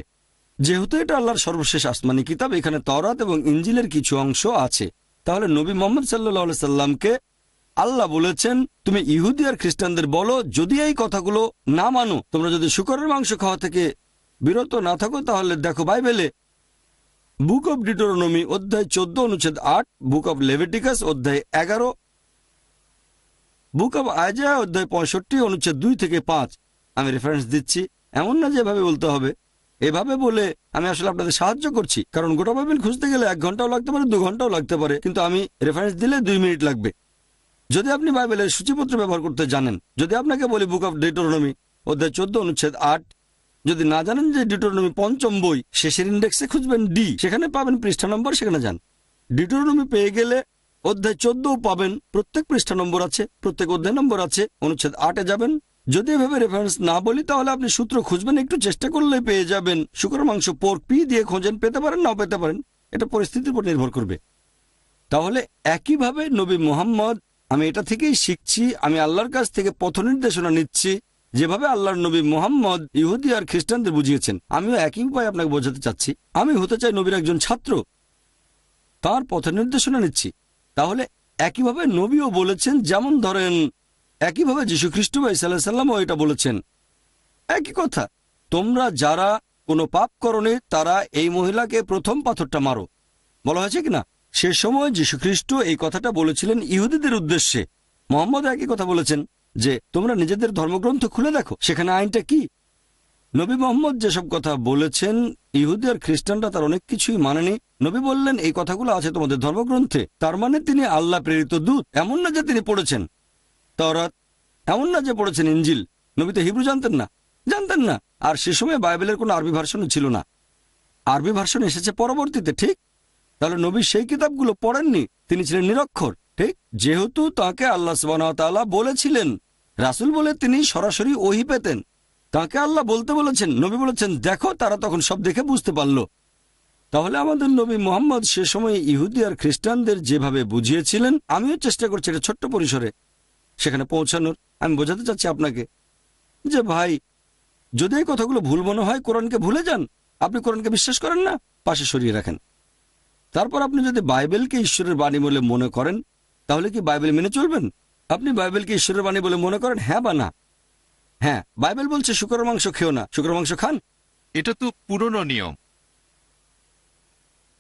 যেহেতু এটা আল্লাহর সর্বশেষ আসমানি কিতাব, এখানে তওরাত এবং ইঞ্জিলের কিছু অংশ আছে। তাহলে নবী মুহাম্মদ সাল্লাল্লাহু আলাইহি সাল্লামকে আল্লাহ বলেছেন তুমি ইহুদি আর খ্রিস্টানদের বলো যদি এই কথাগুলো না মানো, তোমরা যদি শূকরের মাংস খাওয়া থেকে বিরত না থাকো তাহলে দেখো বাইবেলে বুক অব ডিউটেরোনমি অধ্যায় 14 অনুচ্ছেদ 8, বুক অব লেভিটিকাস অধ্যায় 11, বুক অব আইজায়া অধ্যায় 65 অনুচ্ছেদ 2 থেকে 5। আমি রেফারেন্স দিচ্ছি, এমন না যে এভাবে বলতে হবে। এভাবে বলে আমি আসলে আপনাদের সাহায্য করছি, কারণ গোটা বাইবেল খুঁজতে গেলে 1 ঘন্টাও লাগতে পারে, 2 ঘন্টাও লাগতে পারে, কিন্তু আমি রেফারেন্স দিলে 2 মিনিট লাগবে। যদি আপনি বাইবেলের সূচিপত্র ব্যবহার করতে জানেন, যদি আপনাকে বলি বুক অব ডিউটেরোনমি অধ্যায় 14 অনুচ্ছেদ 8, যদি না জানেন যে ডিউটেরোনমি 5ম বই, শেষের ইন্ডেক্সে খুঁজবেন ডি, সেখানে পাবেন পৃষ্ঠা নম্বর, সেখানে যান। ডিউটেরোনমি পেয়ে গেলে অধ্যায় 14 পাবেন, প্রত্যেক পৃষ্ঠা নম্বর আছে, প্রত্যেক অধ্যায় নম্বর আছে, অনুচ্ছেদ 8-এ যাবেন। যদি এভাবে রেফারেন্স না বলি তাহলে আপনি সূত্র খুঁজবেন, একটু চেষ্টা করলে পেয়ে যাবেন। শুকরের মাংস পোর্ক পি দিয়ে খোঁজেন, পেতে পারেন নাও পেতে পারেন, এটা পরিস্থিতির উপর নির্ভর করবে। তাহলে একইভাবে নবী মুহাম্মদ, আমি এটা থেকেই শিখছি, আমি আল্লাহর কাছ থেকে পথ নির্দেশনা নিচ্ছি যেভাবে আল্লাহর নবী মুহাম্মদ ইহুদি আর খ্রিস্টানদের বুঝিয়েছেন, আমিও একই উপায় আপনাকে বোঝাতে চাচ্ছি। আমি হতে চাই নবীর একজন ছাত্র, তার পথ নির্দেশনা নিচ্ছি। তাহলে একইভাবে নবীও বলেছেন, যেমন ধরেন একইভাবে যীশু খ্রিস্ট বা ঈসা আলাইহিস সালামও এটা বলেছেন। একই কথা, তোমরা যারা কোনো পাপ করনি তারা এই মহিলাকে প্রথম পাথরটা মারো, বলা হয়েছে কিনা? সে সময় যীশু খ্রিস্ট এই কথাটা বলেছিলেন ইহুদিদের উদ্দেশ্যে। মুহাম্মদ একই কথা বলেছেন যে তোমরা নিজেদের ধর্মগ্রন্থ খুলে দেখো সেখানে আইনটা কি। নবী মুহাম্মদ যেসব কথা বলেছেন ইহুদি আর খ্রিস্টানরা তার অনেক কিছুই মানেনি। নবী বললেন এই কথাগুলো আছে তোমাদের ধর্মগ্রন্থে, তার মানে তিনি আল্লাহ প্রেরিত দূত। এমন না যে তিনি পড়েছেন তাওরাত, এমন না যে পড়েছেন ইঞ্জিল। নবী তো হিব্রু জানতেন না। আর সে সময় বাইবেলের কোনো আরবি ভার্সনও ছিল না, আরবি ভার্সন এসেছে পরবর্তীতে, ঠিক? তাহলে নবী সেই কিতাবগুলো পড়েননি, তিনি ছিলেন নিরক্ষর, ঠিক? যেহেতু তাকে আল্লাহ সুবহানাহু ওয়া তাআলা বলেছিলেন রাসূল বলে তিনি সরাসরি ওহী পেতেন, তাকে আল্লাহ বলতে বলেছেন, নবী বলেছেন দেখো, তারা তখন সব দেখে বুঝতে পারল। তাহলে আমাদের নবী মুহাম্মদ সে সময় ইহুদি আর খ্রিস্টানদের যেভাবে বুঝিয়েছিলেন, আমিও চেষ্টা করছি এটা ছোট্ট পরিসরে সেখানে পৌঁছানোর। আমি বোঝাতে চাচ্ছি আপনাকে যে ভাই, যদি এই কথাগুলো ভুল মনে হয় কোরআনকে ভুলে যান। আপনি কোরআনকে বিশ্বাস করেন না, পাশে সরিয়ে রাখেন। তারপর আপনি যদি বাইবেলকে ঈশ্বরের বাণী বলে মনে করেন তাহলে কি বাইবেল মেনে চলবেন? আপনি বাইবেলকে ঈশ্বরের বাণী বলে মনে করেন, হ্যাঁ বা না? হ্যাঁ, বাইবেল বলছে শুকরের মাংস খেও না, শুকরের মাংস খান। এটা তো পুরনো নিয়ম।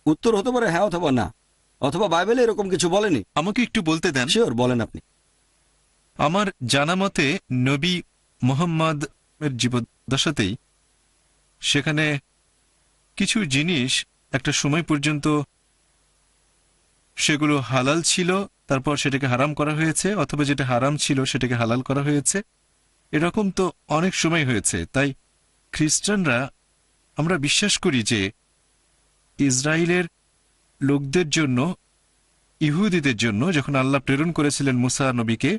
উত্তর হতে পারে হ্যাঁ অথবা না, অথবা বাইবেলে এরকম কিছু বলেনি। আমাকে একটু বলতে দেন। শিওর, বলেন আপনি। আমার জানা মতে নবী মুহাম্মদ এর জীবদ্দশাতেই সেখানে কিছু জিনিস একটা সময় পর্যন্ত সেগুলো হালাল ছিল, তারপর সেটাকে হারাম করা হয়েছে, অথবা যেটা হারাম ছিল সেটাকে হালাল করা হয়েছে। এরকম তো অনেক সময় হয়েছে। তাই খ্রিস্টানরা, আমরা বিশ্বাস করি যে ইসরায়েলের লোকদের জন্য, ইহুদিদের জন্য যখন আল্লাহ প্রেরণ করেছিলেন মুসা নবীকে,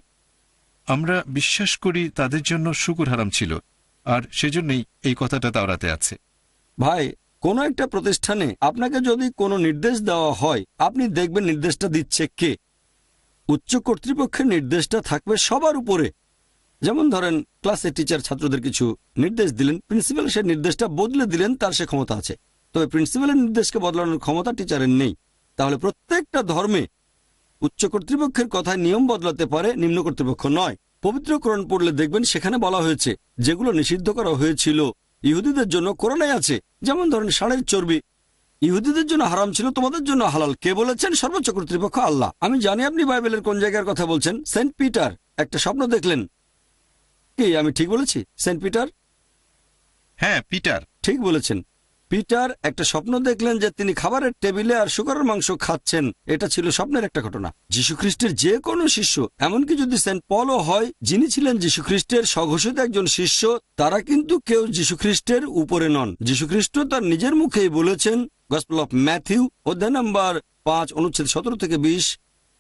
আমরা বিশ্বাস করি তাদের জন্য শুকুর হারাম ছিল, আর সেজন্যই এই কথাটা তাওরাতে আছে। ভাই, কোনো একটা প্রতিষ্ঠানে আপনাকে যদি কোনো নির্দেশ দেওয়া হয়, আপনি দেখবেন নির্দেশটা দিচ্ছে কে। উচ্চ কর্তৃপক্ষের নির্দেশটা থাকবে সবার উপরে। যেমন ধরেন, ক্লাসে টিচার ছাত্রদের কিছু নির্দেশ দিলেন, প্রিন্সিপাল সে নির্দেশটা বদলে দিলেন, তার সে ক্ষমতা আছে। তবে প্রিন্সিপালের নির্দেশকে বদলানোর ক্ষমতা টিচারের নেই। তাহলে প্রত্যেকটা ধর্মে উচ্চ কর্তৃপক্ষের কথায় নিয়ম বদলাতে পারে, নিম্ন কর্তৃপক্ষ নয়। পবিত্র কোরআন পড়লে দেখবেন সেখানে বলা হয়েছে যেগুলো নিষিদ্ধ করা হয়েছিল ইহুদিদের জন্য কোরআনে আছে। যেমন ধরেন ষাঁড়ের চর্বি ইহুদিদের জন্য হারাম ছিল, তোমাদের জন্য হালাল। কে বলেছেন? সর্বোচ্চ কর্তৃপক্ষ আল্লাহ। আমি জানি আপনি বাইবেলের কোন জায়গার কথা বলছেন। সেন্ট পিটার একটা স্বপ্ন দেখলেন। কি আমি ঠিক বলেছি? Saint Peter? হ্যাঁ, পিটার। ঠিক বলেছেন। পিটার একটা স্বপ্ন দেখলেন যে তিনি খাবারের টেবিলে আর শুকরের মাংস খাচ্ছেন। এটা ছিল স্বপ্নের একটা ঘটনা। যীশুখ্রিস্টের যে কোনো শিষ্য, এমনকি যদি সেন্ট পলও হয়, যিনি ছিলেন যীশুখ্রিস্টের স্বঘোষিত একজন শিষ্য, তারা কিন্তু কেউ যীশুখ্রিস্টের উপরে নন। যীশুখ্রিস্ট তার নিজের মুখেই বলেছেন, গসপেল অফ ম্যাথিউ অধ্যায় নম্বর 5 অনুচ্ছেদ 17 থেকে 20,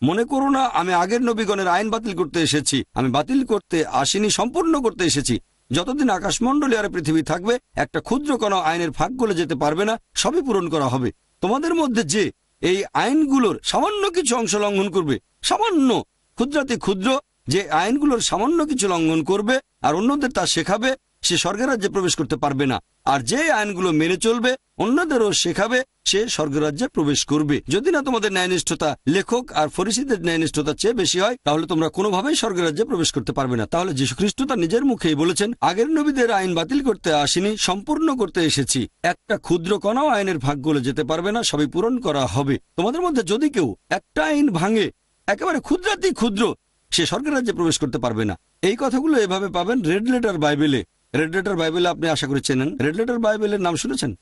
মনে করো না আমি আগের নবীগণের আইন বাতিল করতে এসেছি। আমি বাতিল করতে আসিনি, সম্পূর্ণ করতে এসেছি। যতদিন আকাশমণ্ডলী আর পৃথিবী থাকবে, একটা ক্ষুদ্র কোনো আইনের ফাঁক গলে যেতে পারবে না, সবই পূরণ করা হবে। তোমাদের মধ্যে যে এই আইনগুলোর সামান্য কিছু অংশ লঙ্ঘন করবে, সামান্য ক্ষুদ্রাতি ক্ষুদ্র যে আইনগুলোর সামান্য কিছু লঙ্ঘন করবে আর অন্যদের তা শেখাবে, সে স্বর্গের রাজ্যে প্রবেশ করতে পারবে না। আর যে আইনগুলো মেনে চলবে, অন্যদেরও শেখাবে, সে স্বর্গের রাজ্যে প্রবেশ করবে। যদি না তোমাদের ন্যায়নিষ্ঠতা লেখক আর ফরিসীদের ন্যায়নিষ্ঠতা চেয়ে বেশি হয়, তাহলে তোমরা কোনোভাবেই স্বর্গের রাজ্যে প্রবেশ করতে পারবে না। তাহলে যীশুখ্রিস্ট তার নিজের মুখেই বলেছেন, আগের নবীদের আইন বাতিল করতে আসিনি, সম্পূর্ণ করতে এসেছি। একটা ক্ষুদ্র কণাও আইনের ভাগ গলে যেতে পারবে না, সবই পূরণ করা হবে। তোমাদের মধ্যে যদি কেউ একটা আইন ভাঙে, একেবারে ক্ষুদ্রাতি ক্ষুদ্র, সে স্বর্গের রাজ্যে প্রবেশ করতে পারবে না। এই কথাগুলো এভাবে পাবেন রেড লেটার বাইবেলে। রেড লেটার বাইবেলে আপনি আশা করি চেনেন। রেড লেটার বাইবেলের নাম শুনেছেন?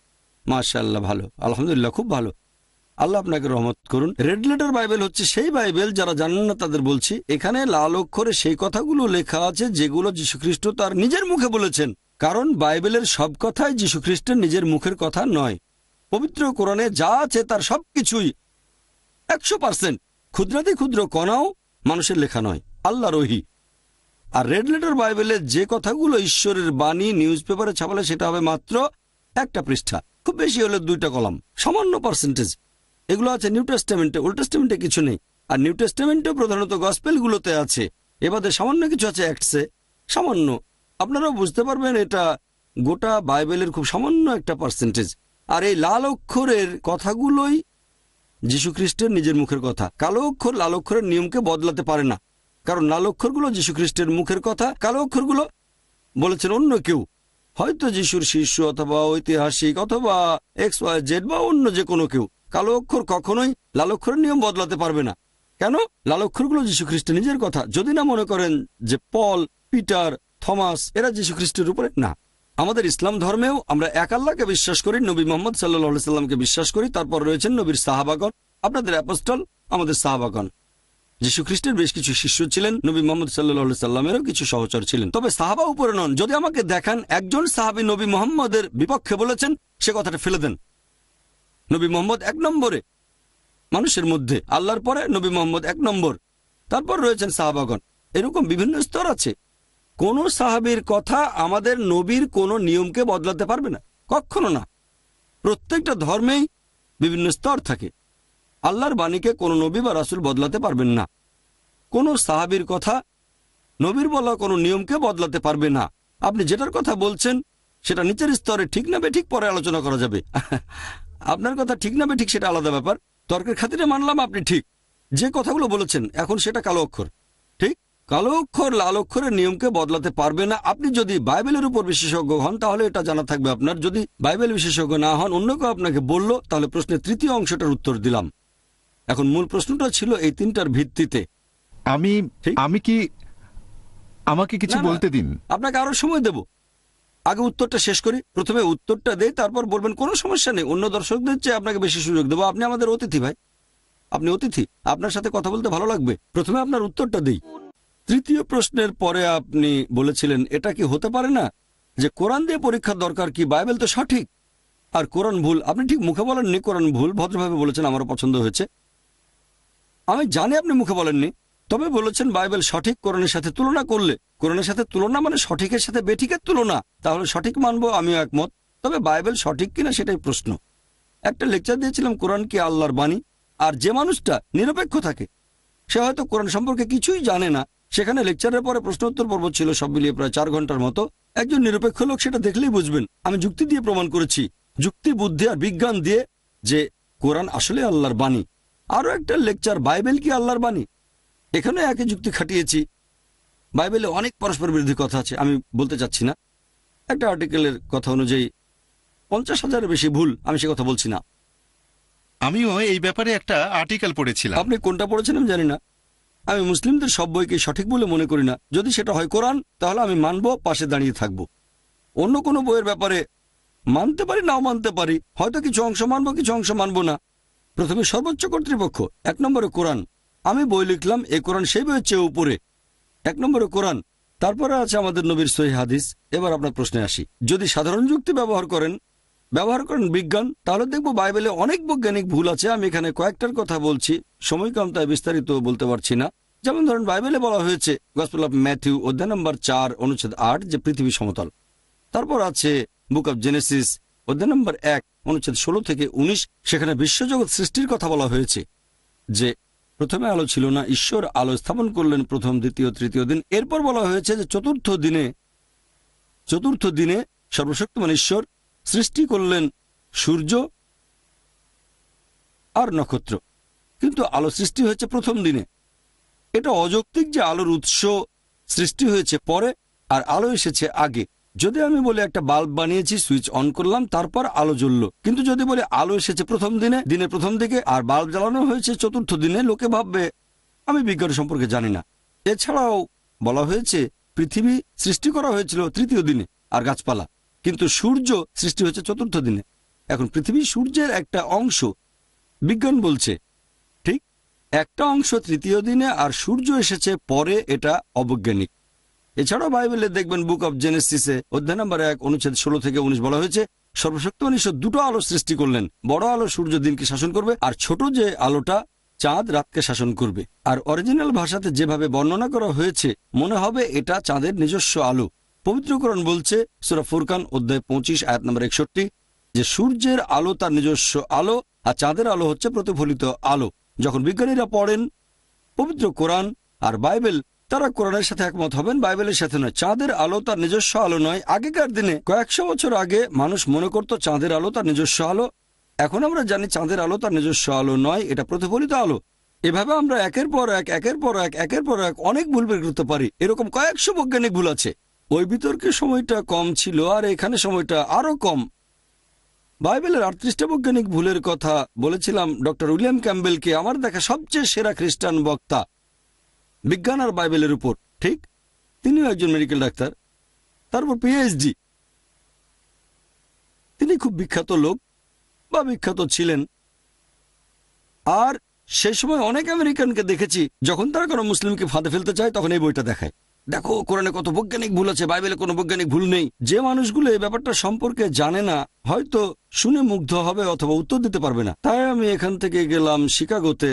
মাশাআল্লাহ, ভালো, আলহামদুলিল্লাহ, খুব ভালো। আল্লাহ আপনাকে রহমত করুন। রেড লেটার বাইবেল হচ্ছে সেই বাইবেল, যারা জানেন না তাদের বলছি, এখানে লাল অক্ষরে সেই কথাগুলো লেখা আছে যেগুলো যীশুখ্রিস্ট তার নিজের মুখে বলেছেন। কারণ বাইবেলের সব কথাই যীশুখ্রিস্টের নিজের মুখের কথা নয়। পবিত্র কোরআনে যা আছে তার সবকিছুই 100% ক্ষুদ্রাতি ক্ষুদ্র কণাও মানুষের লেখা নয়, আল্লাহর ওহী। আর রেড লেটার বাইবেলে যে কথাগুলো ঈশ্বরের বাণী নিউজ পেপারে ছাপালে, সেটা হবে মাত্র একটা পৃষ্ঠা, খুব বেশি হলে 2টা কলাম, সামান্য পার্সেন্টেজ। এগুলো আছে নিউ টেস্টামেন্টে, ওল্ড টেস্টামেন্টে কিছু নেই। আর নিউ টেস্টামেন্টে প্রধানত গসপেলগুলোতে আছে। এবারে সামান্য কিছু আছে অ্যাক্টসে, সামান্য। আপনারাও বুঝতে পারবেন এটা গোটা বাইবেলের খুব সামান্য একটা পার্সেন্টেজ। আর এই লাল অক্ষরের কথাগুলোই যীশুখ্রিস্টের নিজের মুখের কথা। কালো অক্ষর লাল অক্ষরের নিয়মকে বদলাতে পারে না, কারণ লাল অক্ষরগুলো যীশুখ্রিস্টের মুখের কথা, কালো অক্ষরগুলো বলেছেন অন্য কেউ, হয়তো যিশুর শিষ্য অথবা ঐতিহাসিক অথবা XYZ বা অন্য যে কোনো কেউ। কালো অক্ষর কখনোই লাল অক্ষরের নিয়ম বদলাতে পারবে না। কেন? লাল অক্ষরগুলো যীশুখ্রিস্টের নিজের কথা। যদি না মনে করেন যে পল, পিটার, থমাস এরা যীশুখ্রিস্টের উপরে না। আমাদের ইসলাম ধর্মেও আমরা এক আল্লাহকে বিশ্বাস করি, নবী মোহাম্মদ সাল্লাল্লাহু আলাইহি সাল্লামকে বিশ্বাস করি, তারপর রয়েছেন নবীর সাহাবাগণ, আপনাদের অ্যাপোস্টল, আমাদের সাহাবাগণ। যীশুখ্রিস্টের বেশ কিছু শিষ্য ছিলেন, নবী মোহাম্মদ সাল্লাল্লাহু আলাইহি সাল্লামেরও কিছু সহচর ছিলেন। তবে সাহাবা উপরে নন। যদি আমাকে দেখান একজন সাহাবী নবী মোহাম্মদের বিপক্ষে বলেছেন, সে কথাটা ফেলে দেন। নবী মোহাম্মদ 1 নম্বরে মানুষের মধ্যে, আল্লাহর পরে নবী মোহাম্মদ 1 নম্বর, তারপর রয়েছেন সাহাবাগণ। এরকম বিভিন্ন স্তর আছে। কোন সাহাবীর কথা আমাদের নবীর কোনো নিয়মকে বদলাতে পারবে না, কখনো না। প্রত্যেকটা ধর্মেই বিভিন্ন স্তর থাকে। আল্লাহর বাণীকে কোনো নবী বা রাসূল বদলাতে পারবেন না। কোন সাহাবীর কথা নবীর বলা কোনো নিয়মকে বদলাতে পারবে না। আপনি যেটার কথা বলছেন সেটা নিচের স্তরে ঠিক না বেঠিক পরে আলোচনা করা যাবে। আপনার কথা ঠিক না বেঠিক সেটা আলাদা ব্যাপার। তর্কের খাতিরে মানলাম আপনি ঠিক, যে কথাগুলো বলেছেন এখন সেটা কালো অক্ষর। ঠিক, কালো অক্ষর লাল অক্ষরের নিয়মকে বদলাতে পারবে না। আপনি যদি বাইবেলের উপর বিশেষজ্ঞ হন তাহলে এটা জানা থাকবে আপনার। যদি বাইবেল বিশেষজ্ঞ না হন, অন্য কেউ আপনাকে বলল, তাহলে প্রশ্নের তৃতীয় অংশটার উত্তর দিলাম। এখন মূল প্রশ্নটা ছিল এই 3টার ভিত্তিতে। আমি কি আমাকে কিছু বলতে দিন? আপনাকে আরো সময় দেব, আগে উত্তরটা শেষ করি। প্রথমে উত্তরটা দেই, তারপর বলবেন কোনো সমস্যা নেই। অন্য দর্শকদের চেয়ে আপনাকে বেশি সুযোগ দেবো, আপনি আমাদের অতিথি ভাই। আপনি অতিথি, আপনার সাথে কথা বলতে ভালো লাগবে। প্রথমে আপনার উত্তরটা দিই। তৃতীয় প্রশ্নের পরে আপনি বলেছিলেন এটা কি হতে পারে না যে কোরআন দিয়ে পরীক্ষার দরকার কি, বাইবেল তো সঠিক আর কোরআন ভুল। আপনি ঠিক মুখে বলেননি কোরআন ভুল, ভদ্রভাবে বলেছেন, আমারও পছন্দ হয়েছে। আমি জানি আপনি মুখে বলেননি, তবে বলেছেন বাইবেল সঠিক কোরআনের সাথে তুলনা করলে। কোরআনের সাথে তুলনা মানে সঠিকের সাথে বেঠিকের তুলনা, তাহলে সঠিক মানবো, আমিও একমত। তবে বাইবেল সঠিক কিনা সেটাই প্রশ্ন। একটা লেকচার দিয়েছিলাম কোরআন কি আল্লাহর বাণী, আর যে মানুষটা নিরপেক্ষ থাকে সে হয়তো কোরআন সম্পর্কে কিছুই জানে না, সেখানে লেকচারের পরে প্রশ্ন উত্তর পর্ব ছিল, সব মিলিয়ে প্রায় 4 ঘন্টার মতো। একজন নিরপেক্ষ লোক সেটা দেখলেই বুঝবেন আমি যুক্তি দিয়ে প্রমাণ করেছি, যুক্তি বুদ্ধি আর বিজ্ঞান দিয়ে, যে কোরআন আসলে আল্লাহর বাণী। আরও একটা লেকচার বাইবেল কি আল্লাহর বাণী, এখানে একই যুক্তি খাটিয়েছি। বাইবেলে অনেক পরস্পর বিরোধী কথা আছে, আমি বলতে চাচ্ছি না। একটা আর্টিকেলের কথা অনুযায়ী 50,000-এর বেশি ভুল, আমি সে কথা বলছি না। আমিও এই ব্যাপারে একটা আর্টিকেল পড়েছিলাম। আপনি কোনটা পড়েছেন আমি জানি না। আমি মুসলিমদের সব বইকে সঠিক বলে মনে করি না। যদি সেটা হয় কোরআন, তাহলে আমি মানব, পাশে দাঁড়িয়ে থাকব। অন্য কোনো বইয়ের ব্যাপারে মানতে পারি, নাও মানতে পারি, হয়তো কিছু অংশ মানবো, কিছু অংশ মানবো না। প্রথমে সর্বোচ্চ কর্তৃপক্ষ, 1 নম্বরে কোরআন। আমি বই লিখলাম, এই কোরআন সেই বইয়ের চেয়ে উপরে, 1 নম্বরে কোরআন। তারপরে আছে আমাদের নবীর সহিহ হাদিস। এবার আপনার প্রশ্নে আসি। যদি সাধারণ যুক্তি ব্যবহার করেন বিজ্ঞান, তাহলে দেখব বাইবেলে অনেক বৈজ্ঞানিক ভুল আছে। আমি এখানে কয়েকটার কথা বলছি, সময় কম তাই বিস্তারিত বলতে পারছি না। যেমন ধরেন, বাইবেলে বলা হয়েছে গসপেল অফ ম্যাথিউ অধ্যায় নম্বর 4 অনুচ্ছেদ 8 যে পৃথিবী সমতল। তারপর আছে বুক অব জেনেসিস অধ্যায় নম্বর 1 অনুচ্ছেদ 16 থেকে 19, সেখানে বিশ্বজগৎ সৃষ্টির কথা বলা হয়েছে যে প্রথমে আলো ছিল না, ঈশ্বর আলো স্থাপন করলেন প্রথম, দ্বিতীয়, তৃতীয় দিন। এরপর বলা হয়েছে যে চতুর্থ দিনে সর্বশক্তিমান ঈশ্বর সৃষ্টি করলেন সূর্য আর নক্ষত্র, কিন্তু আলো সৃষ্টি হয়েছে প্রথম দিনে। এটা অযৌক্তিক যে আলোর উৎস সৃষ্টি হয়েছে পরে আর আলো এসেছে আগে। যদি আমি বলি একটা বাল্ব বানিয়েছি, সুইচ অন করলাম, তারপর আলো জ্বললো, কিন্তু যদি বলি আলো এসেছে প্রথম দিনে, দিনের প্রথম দিকে, আর বাল্ব জ্বালানো হয়েছে চতুর্থ দিনে, লোকে ভাববে আমি বিজ্ঞান সম্পর্কে জানি না। এছাড়াও বলা হয়েছে পৃথিবী সৃষ্টি করা হয়েছিল তৃতীয় দিনে আর গাছপালা, কিন্তু সূর্য সৃষ্টি হয়েছে চতুর্থ দিনে। এখন পৃথিবী সূর্যের একটা অংশ, বিজ্ঞান বলছে ঠিক একটা অংশ তৃতীয় দিনে আর সূর্য এসেছে পরে, এটা অবৈজ্ঞানিক। এছাড়াও বাইবেলে দেখবেন বুক অব জেনেসিসে অধ্যায় নম্বর 1 অনুচ্ছেদ 16 থেকে 19 বলা হয়েছে সর্বশক্তিমান ঈশ্বর দুটো আলো সৃষ্টি করলেন, বড় আলো সূর্য দিনকে শাসন করবে, আর ছোট যে আলোটা চাঁদ রাতকে শাসন করবে। আর অরিজিনাল ভাষাতে যেভাবে বর্ণনা করা হয়েছে মনে হবে এটা চাঁদের নিজস্ব আলো। পবিত্র কোরআন বলছে সূরা ফুরকান অধ্যায় 25 আয়াত নম্বর 61 যে সূর্যের আলো তার নিজস্ব আলো আর চাঁদের আলো হচ্ছে প্রতিফলিত আলো। যখন বিজ্ঞানীরা পড়েন পবিত্র কোরআন আর বাইবেল, তারা কোরআনের সাথে একমত হবেন, বাইবেলের সাথে নয়। চাঁদের আলো তার নিজস্ব আলো নয়। আগেকার দিনে কয়েকশো বছর আগে মানুষ মনে করত চাঁদের আলো তার নিজস্ব আলো। এখন আমরা জানি চাঁদের আলো তার নিজস্ব আলো নয়, এটা প্রতিফলিত আলো। এভাবে আমরা একের পর এক অনেক ভুল বের করতে পারি। এরকম কয়েকশো বৈজ্ঞানিক ভুল আছে। ওই বিতর্কে সময়টা কম ছিল আর এখানে সময়টা আরো কম। বাইবেলের 38টা বৈজ্ঞানিক ভুলের কথা বলেছিলাম ডক্টর উইলিয়াম ক্যাম্বেলকে, আমার দেখা সবচেয়ে সেরা খ্রিস্টান বক্তা বিজ্ঞান আর বাইবেলের উপর। ঠিক, তিনিও একজন মেডিকেল ডাক্তার, তারপর পিএইচডি। তিনি খুব বিখ্যাত লোক বা বিখ্যাত ছিলেন। আর সেই সময় অনেক আমেরিকানকে দেখেছি যখন তারা কোনো মুসলিমকে ফাঁদে ফেলতে চায় তখন এই বইটা দেখায়, দেখো কোরআনে কত বৈজ্ঞানিক ভুল আছে, বাইবেলে কোনো বৈজ্ঞানিক ভুল নেই। যে মানুষগুলো এই ব্যাপারটা সম্পর্কে জানে না হয়তো শুনে মুগ্ধ হবে অথবা উত্তর দিতে পারবে না। তাই আমি এখান থেকে গেলাম শিকাগোতে,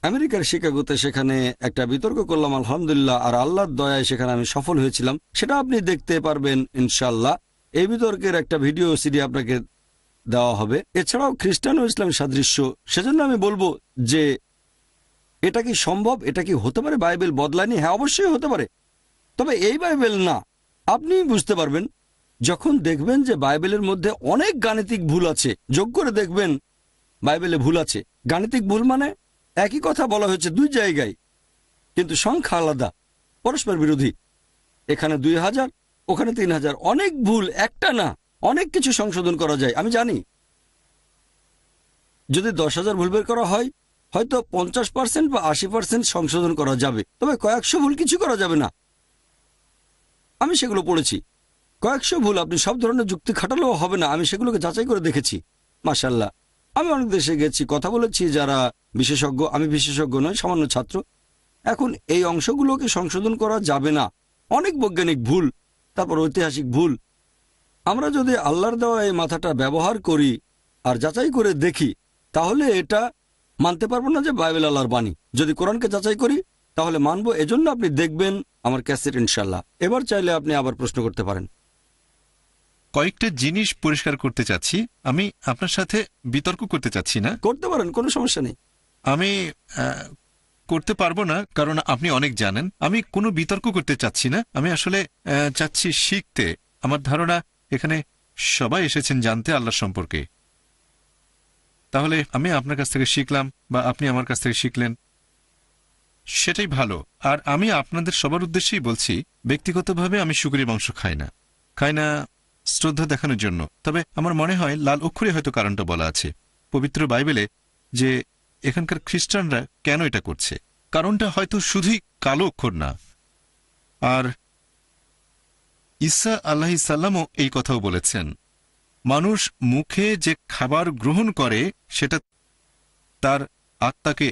আমেরিকার শিকাগোতে, সেখানে একটা বিতর্ক করলাম আলহামদুলিল্লাহ, আর আল্লাহর দয়ায় সেখানে আমি সফল হয়েছিলাম। সেটা আপনি দেখতে পারবেন ইনশাল্লাহ। এই বিতর্কের একটা ভিডিও সিডি আপনাকে দেওয়া হবে। এছাড়াও খ্রিস্টান ও ইসলাম সাদৃশ্য, সেজন্য আমি বলবো যে এটা কি সম্ভব, এটা কি হতে পারে বাইবেল বদলায়নি? হ্যাঁ, অবশ্যই হতে পারে, তবে এই বাইবেল না। আপনি বুঝতে পারবেন যখন দেখবেন যে বাইবেলের মধ্যে অনেক গাণিতিক ভুল আছে। যোগ করে দেখবেন বাইবেলে ভুল আছে। গাণিতিক ভুল মানে একই কথা বলা হয়েছে 2 জায়গায়, কিন্তু সংখ্যা আলাদা, পরস্পর বিরোধী। এখানে 2000, ওখানে 3000, অনেক ভুল, একটা না, অনেক কিছু সংশোধন করা যায়। আমি জানি যদি 10,000 ভুল বের করা হয় হয়তো 50% বা 80% সংশোধন করা যাবে, তবে কয়েকশো ভুল কিছু করা যাবে না। আমি সেগুলো পড়েছি। কয়েকশো ভুল আপনি সব ধরনের যুক্তি খাটালেও হবে না, আমি সেগুলোকে যাচাই করে দেখেছি। মাশাআল্লাহ, আমি অনেক দেশে গেছি, কথা বলেছি যারা বিশেষজ্ঞ, আমি বিশেষজ্ঞ নই, সামান্য ছাত্র। এখন এই অংশগুলোকে সংশোধন করা যাবে না, অনেক বৈজ্ঞানিক ভুল, তারপর ঐতিহাসিক ভুল। আমরা যদি আল্লাহর দেওয়া এই মাথাটা ব্যবহার করি আর যাচাই করে দেখি, তাহলে এটা মানতে পারবো না যে বাইবেল আল্লাহর বাণী। যদি কোরআনকে যাচাই করি তাহলে মানবো। এজন্য আপনি দেখবেন আমার ক্যাসেট ইনশাল্লাহ। এবার চাইলে আপনি আবার প্রশ্ন করতে পারেন। কয়েকটা জিনিস পরিষ্কার করতে চাচ্ছি। আমি আপনার সাথে বিতর্ক করতে চাচ্ছি না। করতে পারেন, কোনো সমস্যা নেই। আমি করতে পারবো না, কারণ আপনি অনেক জানেন। আমি কোনো বিতর্ক করতে চাচ্ছি না। আমি আসলে চাচ্ছি শিখতে। আমার ধারণা এখানে সবাই এসেছেন জানতে আল্লাহ সম্পর্কে। তাহলে আমি আপনার কাছ থেকে শিখলাম বা আপনি আমার কাছ থেকে শিখলেন, সেটাই ভালো। আর আমি আপনাদের সবার উদ্দেশ্যেই বলছি, ব্যক্তিগতভাবে আমি শুকরের মাংস খাই না শ্রদ্ধা দেখানোর জন্য। তবে আমার মনে হয় লাল অক্ষরে হয়তো কারণটা বলা আছে পবিত্র বাইবেলে, যে এখানকার খ্রিস্টানরা কেন এটা করছে। কারণটা হয়তো শুধুই কালো অক্ষর না। আর ঈসা আলাইহিস সালামও এই কথাও বলেছেন, মানুষ মুখে যে খাবার গ্রহণ করে সেটা তার আত্মাকে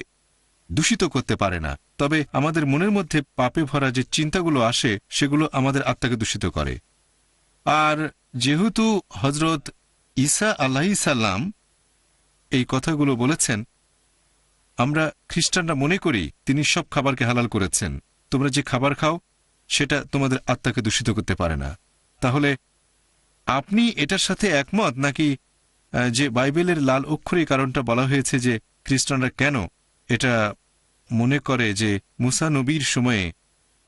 দূষিত করতে পারে না, তবে আমাদের মনের মধ্যে পাপে ভরা যে চিন্তাগুলো আসে সেগুলো আমাদের আত্মাকে দূষিত করে। আর যেহেতু হজরত ঈসা আলাইহিস সালাম এই কথাগুলো বলেছেন, আমরা খ্রিস্টানরা মনে করি তিনি সব খাবারকে হালাল করেছেন। তোমরা যে খাবার খাও সেটা তোমাদের আত্মাকে দূষিত করতে পারে না। তাহলে আপনি এটার সাথে একমত নাকি যে বাইবেলের লাল অক্ষরে কারণটা বলা হয়েছে যে খ্রিস্টানরা কেন এটা মনে করে যে মুসা নবীর সময়ে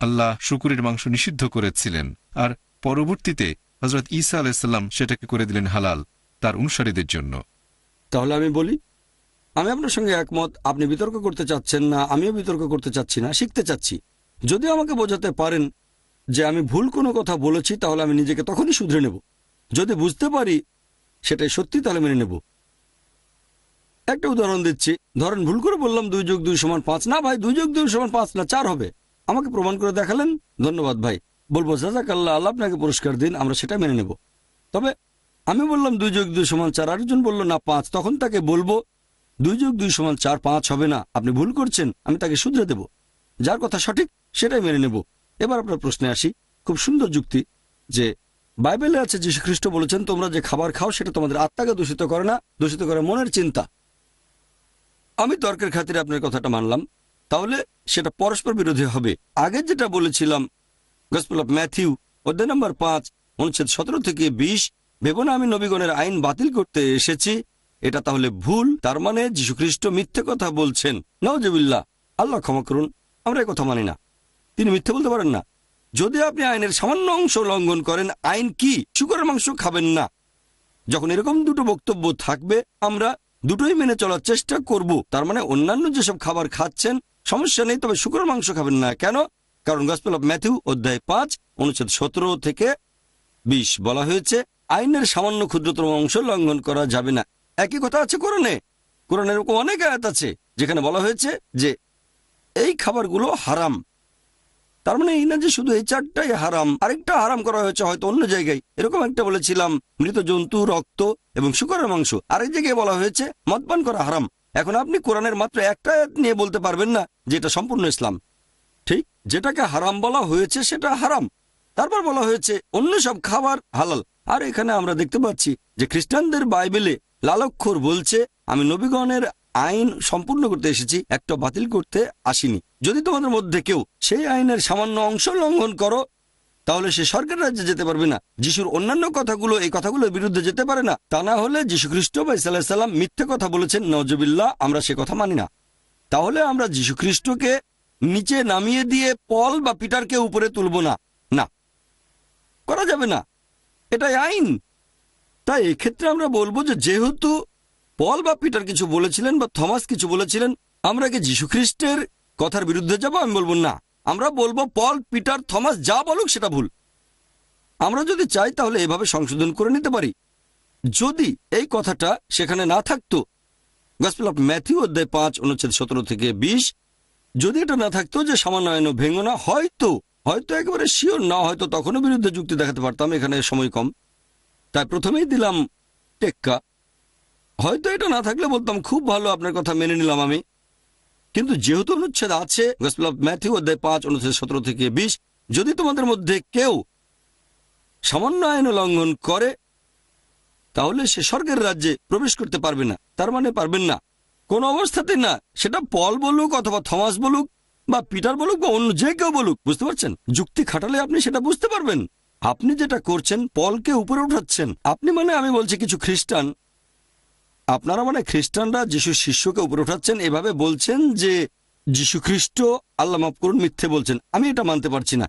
আল্লাহ শুকরের মাংস নিষিদ্ধ করেছিলেন আর পরবর্তীতে হজরত ঈসা আলাইসাল্লাম সেটাকে করে দিলেন হালাল তার অনুসারীদের জন্য? তাহলে আমি বলি, আমি আপনার সঙ্গে একমত। আপনি বিতর্ক করতে চাচ্ছেন না, আমিও বিতর্ক করতে চাচ্ছি না, শিখতে চাচ্ছি। যদি আমাকে বোঝাতে পারেন যে আমি ভুল কোনো কথা বলেছি, তাহলে আমি নিজেকে তখনই শুধরে নেব। যদি বুঝতে পারি সেটাই সত্যি, তাহলে মেনে নেব। একটা উদাহরণ দিচ্ছি। ধরেন ভুল করে বললাম 2 + 2 = 5। না ভাই, 2 + 2 = 5 না, 4 হবে। আমাকে প্রমাণ করে দেখালেন, ধন্যবাদ ভাই। বলবো জাযাকাল্লাহ, আল্লাহ আপনাকে পুরস্কার দিন, আমরা সেটা মেনে নেব। তবে আমি বললাম 2 + 2 = 4, আরেকজন বলল না 5, তখন তাকে বলবো 2 + 2 = 4, 5 হবে না, আপনি ভুল করছেন। আমি তাকে শুধরে দেব, যার কথা সঠিক সেটাই মেনে নেব। এবার আপনার প্রশ্নে আসি। খুব সুন্দর যুক্তি যে বাইবেলে আছে যীশু খ্রিস্ট বলেছেন, তোমরা যে খাবার খাও সেটা তোমাদের আত্মাকে দূষিত করে না, দূষিত করে মনের চিন্তা। আমি তর্কের খাতিরে আপনার কথাটা মানলাম, তাহলে সেটা পরস্পর বিরোধী হবে। আগে যেটা বলেছিলাম, গসপেল অফ ম্যাথিউ অধ্যায় নম্বর 5 অনুচ্ছেদ 17 থেকে 20, ভেবো না আমি নবীগণের আইন বাতিল করতে এসেছি, এটা তাহলে ভুল। তার মানে যীশু খ্রিস্ট মিথ্যে কথা বলছেন। নাউজুবিল্লাহ, আল্লাহ ক্ষমা করুন, আমরা এই কথা মানি না। তিনি মিথ্যে বলতে পারেন না। যদি আপনি আইনের সামান্য অংশ লঙ্ঘন করেন, আইন কি? শুকরের মাংস খাবেন না। যখন এরকম দুটো বক্তব্য থাকবে, আমরা দুটোই মেনে চলার চেষ্টা করব। তার মানে অন্যান্য যেসব খাবার খাচ্ছেন সমস্যা নেই, তবে শুকরের মাংস খাবেন না। কেন? কারণ গসপেল অফ ম্যাথিউ অধ্যায় 5 অনুচ্ছেদ 17 থেকে 20 বলা হয়েছে আইনের সামান্য ক্ষুদ্রতম অংশ লঙ্ঘন করা যাবে না। একই কথা আছে কোরআনে। কোরআনে এরকম অনেক আয়াত আছে যেখানে বলা হয়েছে যে এই খাবারগুলো হারাম। তার মানে এই না যে শুধু এই 4টাই হারাম, আরেকটা হারাম করা হয়েছে হয়তো অন্য জায়গায়। এরকম একটা বলেছিলাম মৃত জন্তু, রক্ত এবং শুকরের মাংস। আরেক জায়গায় বলা হয়েছে মদপান করা হারাম। এখন আপনি কোরআনের মাত্র একটা আয়াত নিয়ে বলতে পারবেন না যে এটা সম্পূর্ণ ইসলাম। ঠিক, যেটাকে হারাম বলা হয়েছে সেটা হারাম, তারপর বলা হয়েছে অন্য সব খাবার হালাল। আর এখানে আমরা দেখতে পাচ্ছি যে খ্রিস্টানদের বাইবেলে লাল অক্ষর বলছে, আমি নবীগণের আইন সম্পূর্ণ করতে এসেছি, একটা বাতিল করতে আসিনি। যদি তোমাদের মধ্যে কেউ সেই আইনের সামান্য অংশ লঙ্ঘন করো, তাহলে সে স্বর্গের রাজ্যে যেতে পারবে না। যিশুর অন্যান্য কথাগুলো এই কথাগুলোর বিরুদ্ধে যেতে পারে না। তা না হলে যীশু খ্রিস্ট বা ঈসা আলাইহিস সালাম মিথ্যে কথা বলেছেন, নাউজুবিল্লাহ, আমরা সে কথা মানি না। তাহলে আমরা যীশু খ্রিস্টকে নিচে নামিয়ে দিয়ে পল বা পিটারকে উপরে তুলব না, না করা যাবে না, এটাই আইন। তাই এক্ষেত্রে আমরা বলবো যে যেহেতু পল বা পিটার কিছু বলেছিলেন বা থমাস কিছু বলেছিলেন, আমরা কি যীশু খ্রিস্টের কথার বিরুদ্ধে যাব? আমি বলবো না। আমরা বলবো পল, পিটার, থমাস যা বলুক সেটা ভুল। আমরা যদি চাই তাহলে এভাবে সংশোধন করে নিতে পারি। যদি এই কথাটা সেখানে না থাকতো, গসপেল অফ ম্যাথিউ অধ্যায় 5 অনুচ্ছেদ 17 থেকে 20, যদি এটা না থাকতো যে সামান্য আইনও ভেঙো না, হয়তো একেবারে শিওর না, হয়তো তখনও বিরুদ্ধে যুক্তি দেখাতে পারতাম। এখানে সময় কম, তাই প্রথমেই দিলাম টেক্কা। হয়তো এটা না থাকলে বলতাম খুব ভালো, আপনার কথা মেনে নিলাম আমি। কিন্তু যেহেতু অনুচ্ছেদ আছে, গসপেল অফ ম্যাথিউ অধ্যায় 5 অনুচ্ছেদ 17 থেকে 20, যদি তোমাদের মধ্যে কেউ সামান্য আইন লঙ্ঘন করে তাহলে সে স্বর্গের রাজ্যে প্রবেশ করতে পারবে না। তার মানে পারবেন না, কোন অবস্থাতেই না। সেটা পল বলুক অথবা থমাস বলুক বা পিটার বলুক বা অন্য যে কেউ বলুক, বুঝতে পারছেন? যুক্তি খাটালে আপনি সেটা বুঝতে পারবেন। আপনি যেটা করছেন পলকে উপরে উঠাচ্ছেন। আপনি মানে আমি বলছি কিছু খ্রিস্টান, আপনারা মানে খ্রিস্টানরা যিশুর শিষ্যকে উপরে উঠাচ্ছেন, এভাবে বলছেন যে যিশু খ্রিস্ট, আল্লাহ মাফ করুন, মিথ্যে বলছেন। আমি এটা মানতে পারছি না।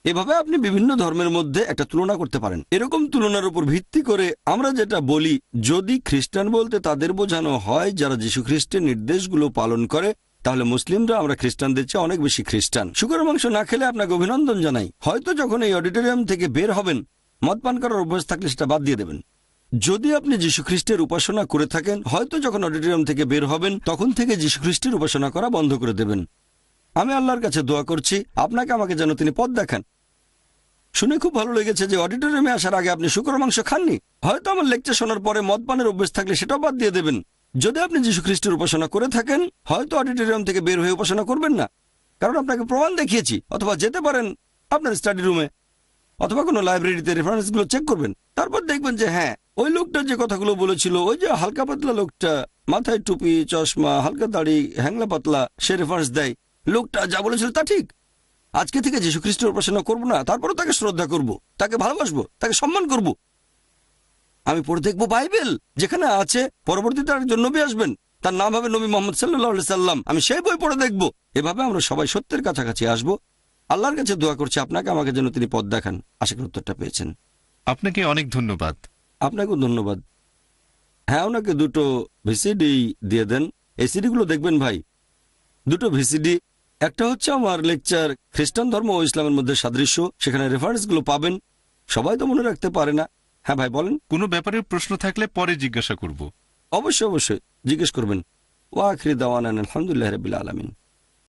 এভাবে আপনি বিভিন্ন ধর্মের মধ্যে একটা তুলনা করতে পারেন। এরকম তুলনার উপর ভিত্তি করে আমরা যেটা বলি, যদি খ্রিস্টান বলতে তাদের বোঝানো হয় যারা যীশু খ্রিস্টের নির্দেশগুলো পালন করে, তাহলে মুসলিমরা আমরা খ্রিস্টানদের চেয়ে অনেক বেশি খ্রিস্টান। শুকরের মাংস না খেলে আপনাকে অভিনন্দন জানাই। হয়তো যখন এই অডিটোরিয়াম থেকে বের হবেন, মদ পান করার অভ্যাস থাকলে সেটা বাদ দিয়ে দেবেন। যদি আপনি যীশু খ্রিস্টের উপাসনা করে থাকেন, হয়তো যখন অডিটোরিয়াম থেকে বের হবেন তখন থেকে যীশু খ্রিস্টের উপাসনা করা বন্ধ করে দেবেন। আমি আল্লাহর কাছে দোয়া করছি আপনাকে আমাকে যেন তিনি পথ দেখান। শুনে খুব ভালো লেগেছে যে অডিটোরিয়ামে আসার আগে আপনি শুকরের মাংস খাননি। হয়তো আমার লেকচার শোনার পরে মদ পানের অভ্যেস থাকলে সেটাও বাদ দিয়ে দেবেন। যদি আপনি যীশু খ্রিস্টের উপাসনা করে থাকেন, হয়তো অডিটোরিয়াম থেকে বের হয়ে উপাসনা করবেন না, কারণ আপনাকে প্রমাণ দেখিয়েছি। অথবা যেতে পারেন আপনার স্টাডি রুমে অথবা কোনো লাইব্রেরিতে, রেফারেন্সগুলো চেক করবেন। তারপর দেখবেন যে হ্যাঁ, ওই লোকটা যে কথাগুলো বলেছিল, ওই যে হালকা পাতলা লোকটা, মাথায় টুপি, চশমা, হালকা দাড়ি, হ্যাংলা পাতলা, সে রেফারেন্স দেয়। লোকটা যা বলেছিল তা ঠিক। আজকে থেকে যীশু খ্রিস্টের উপাসনা করবো না, তারপরও তাকে শ্রদ্ধা করব, তাকে ভালোবাসবো, তাকে সম্মান করব। আমি পড়ে দেখবো বাইবেল, যেখানে আছে পরবর্তীতে একজন নবী আসবেন, তার নাম হবে নবী মোহাম্মদ সাল্লাল্লাহু আলাইহি সাল্লাম। আমি সেই বই পড়ে দেখব। এভাবে আমরা সবাই সত্যের কাছাকাছি আসবো। আল্লাহর কাছে দোয়া করছি আপনাকে আমাকে যেন তিনি পথ দেখান। আশা করি উত্তরটা পেয়েছেন। আপনাকে অনেক ধন্যবাদ। আপনাকেও ধন্যবাদ। হ্যাঁ, ওনাকে 2টো ভিসিডি দিয়ে দেন। এই সিডিগুলো দেখবেন ভাই, 2টো ভিসিডি। একটা হচ্ছে আমার লেকচার খ্রিস্টান ধর্ম ও ইসলামের মধ্যে সাদৃশ্য, সেখানে রেফারেন্সগুলো পাবেন। সবাই তো মনে রাখতে পারে না। হ্যাঁ ভাই বলেন। কোনো ব্যাপারে প্রশ্ন থাকলে পরে জিজ্ঞাসা করব। অবশ্যই অবশ্যই জিজ্ঞেস করবেন। ওয়া আখিরি দাওয়ানা আলহামদুলিল্লাহি রাব্বিল আলামিন।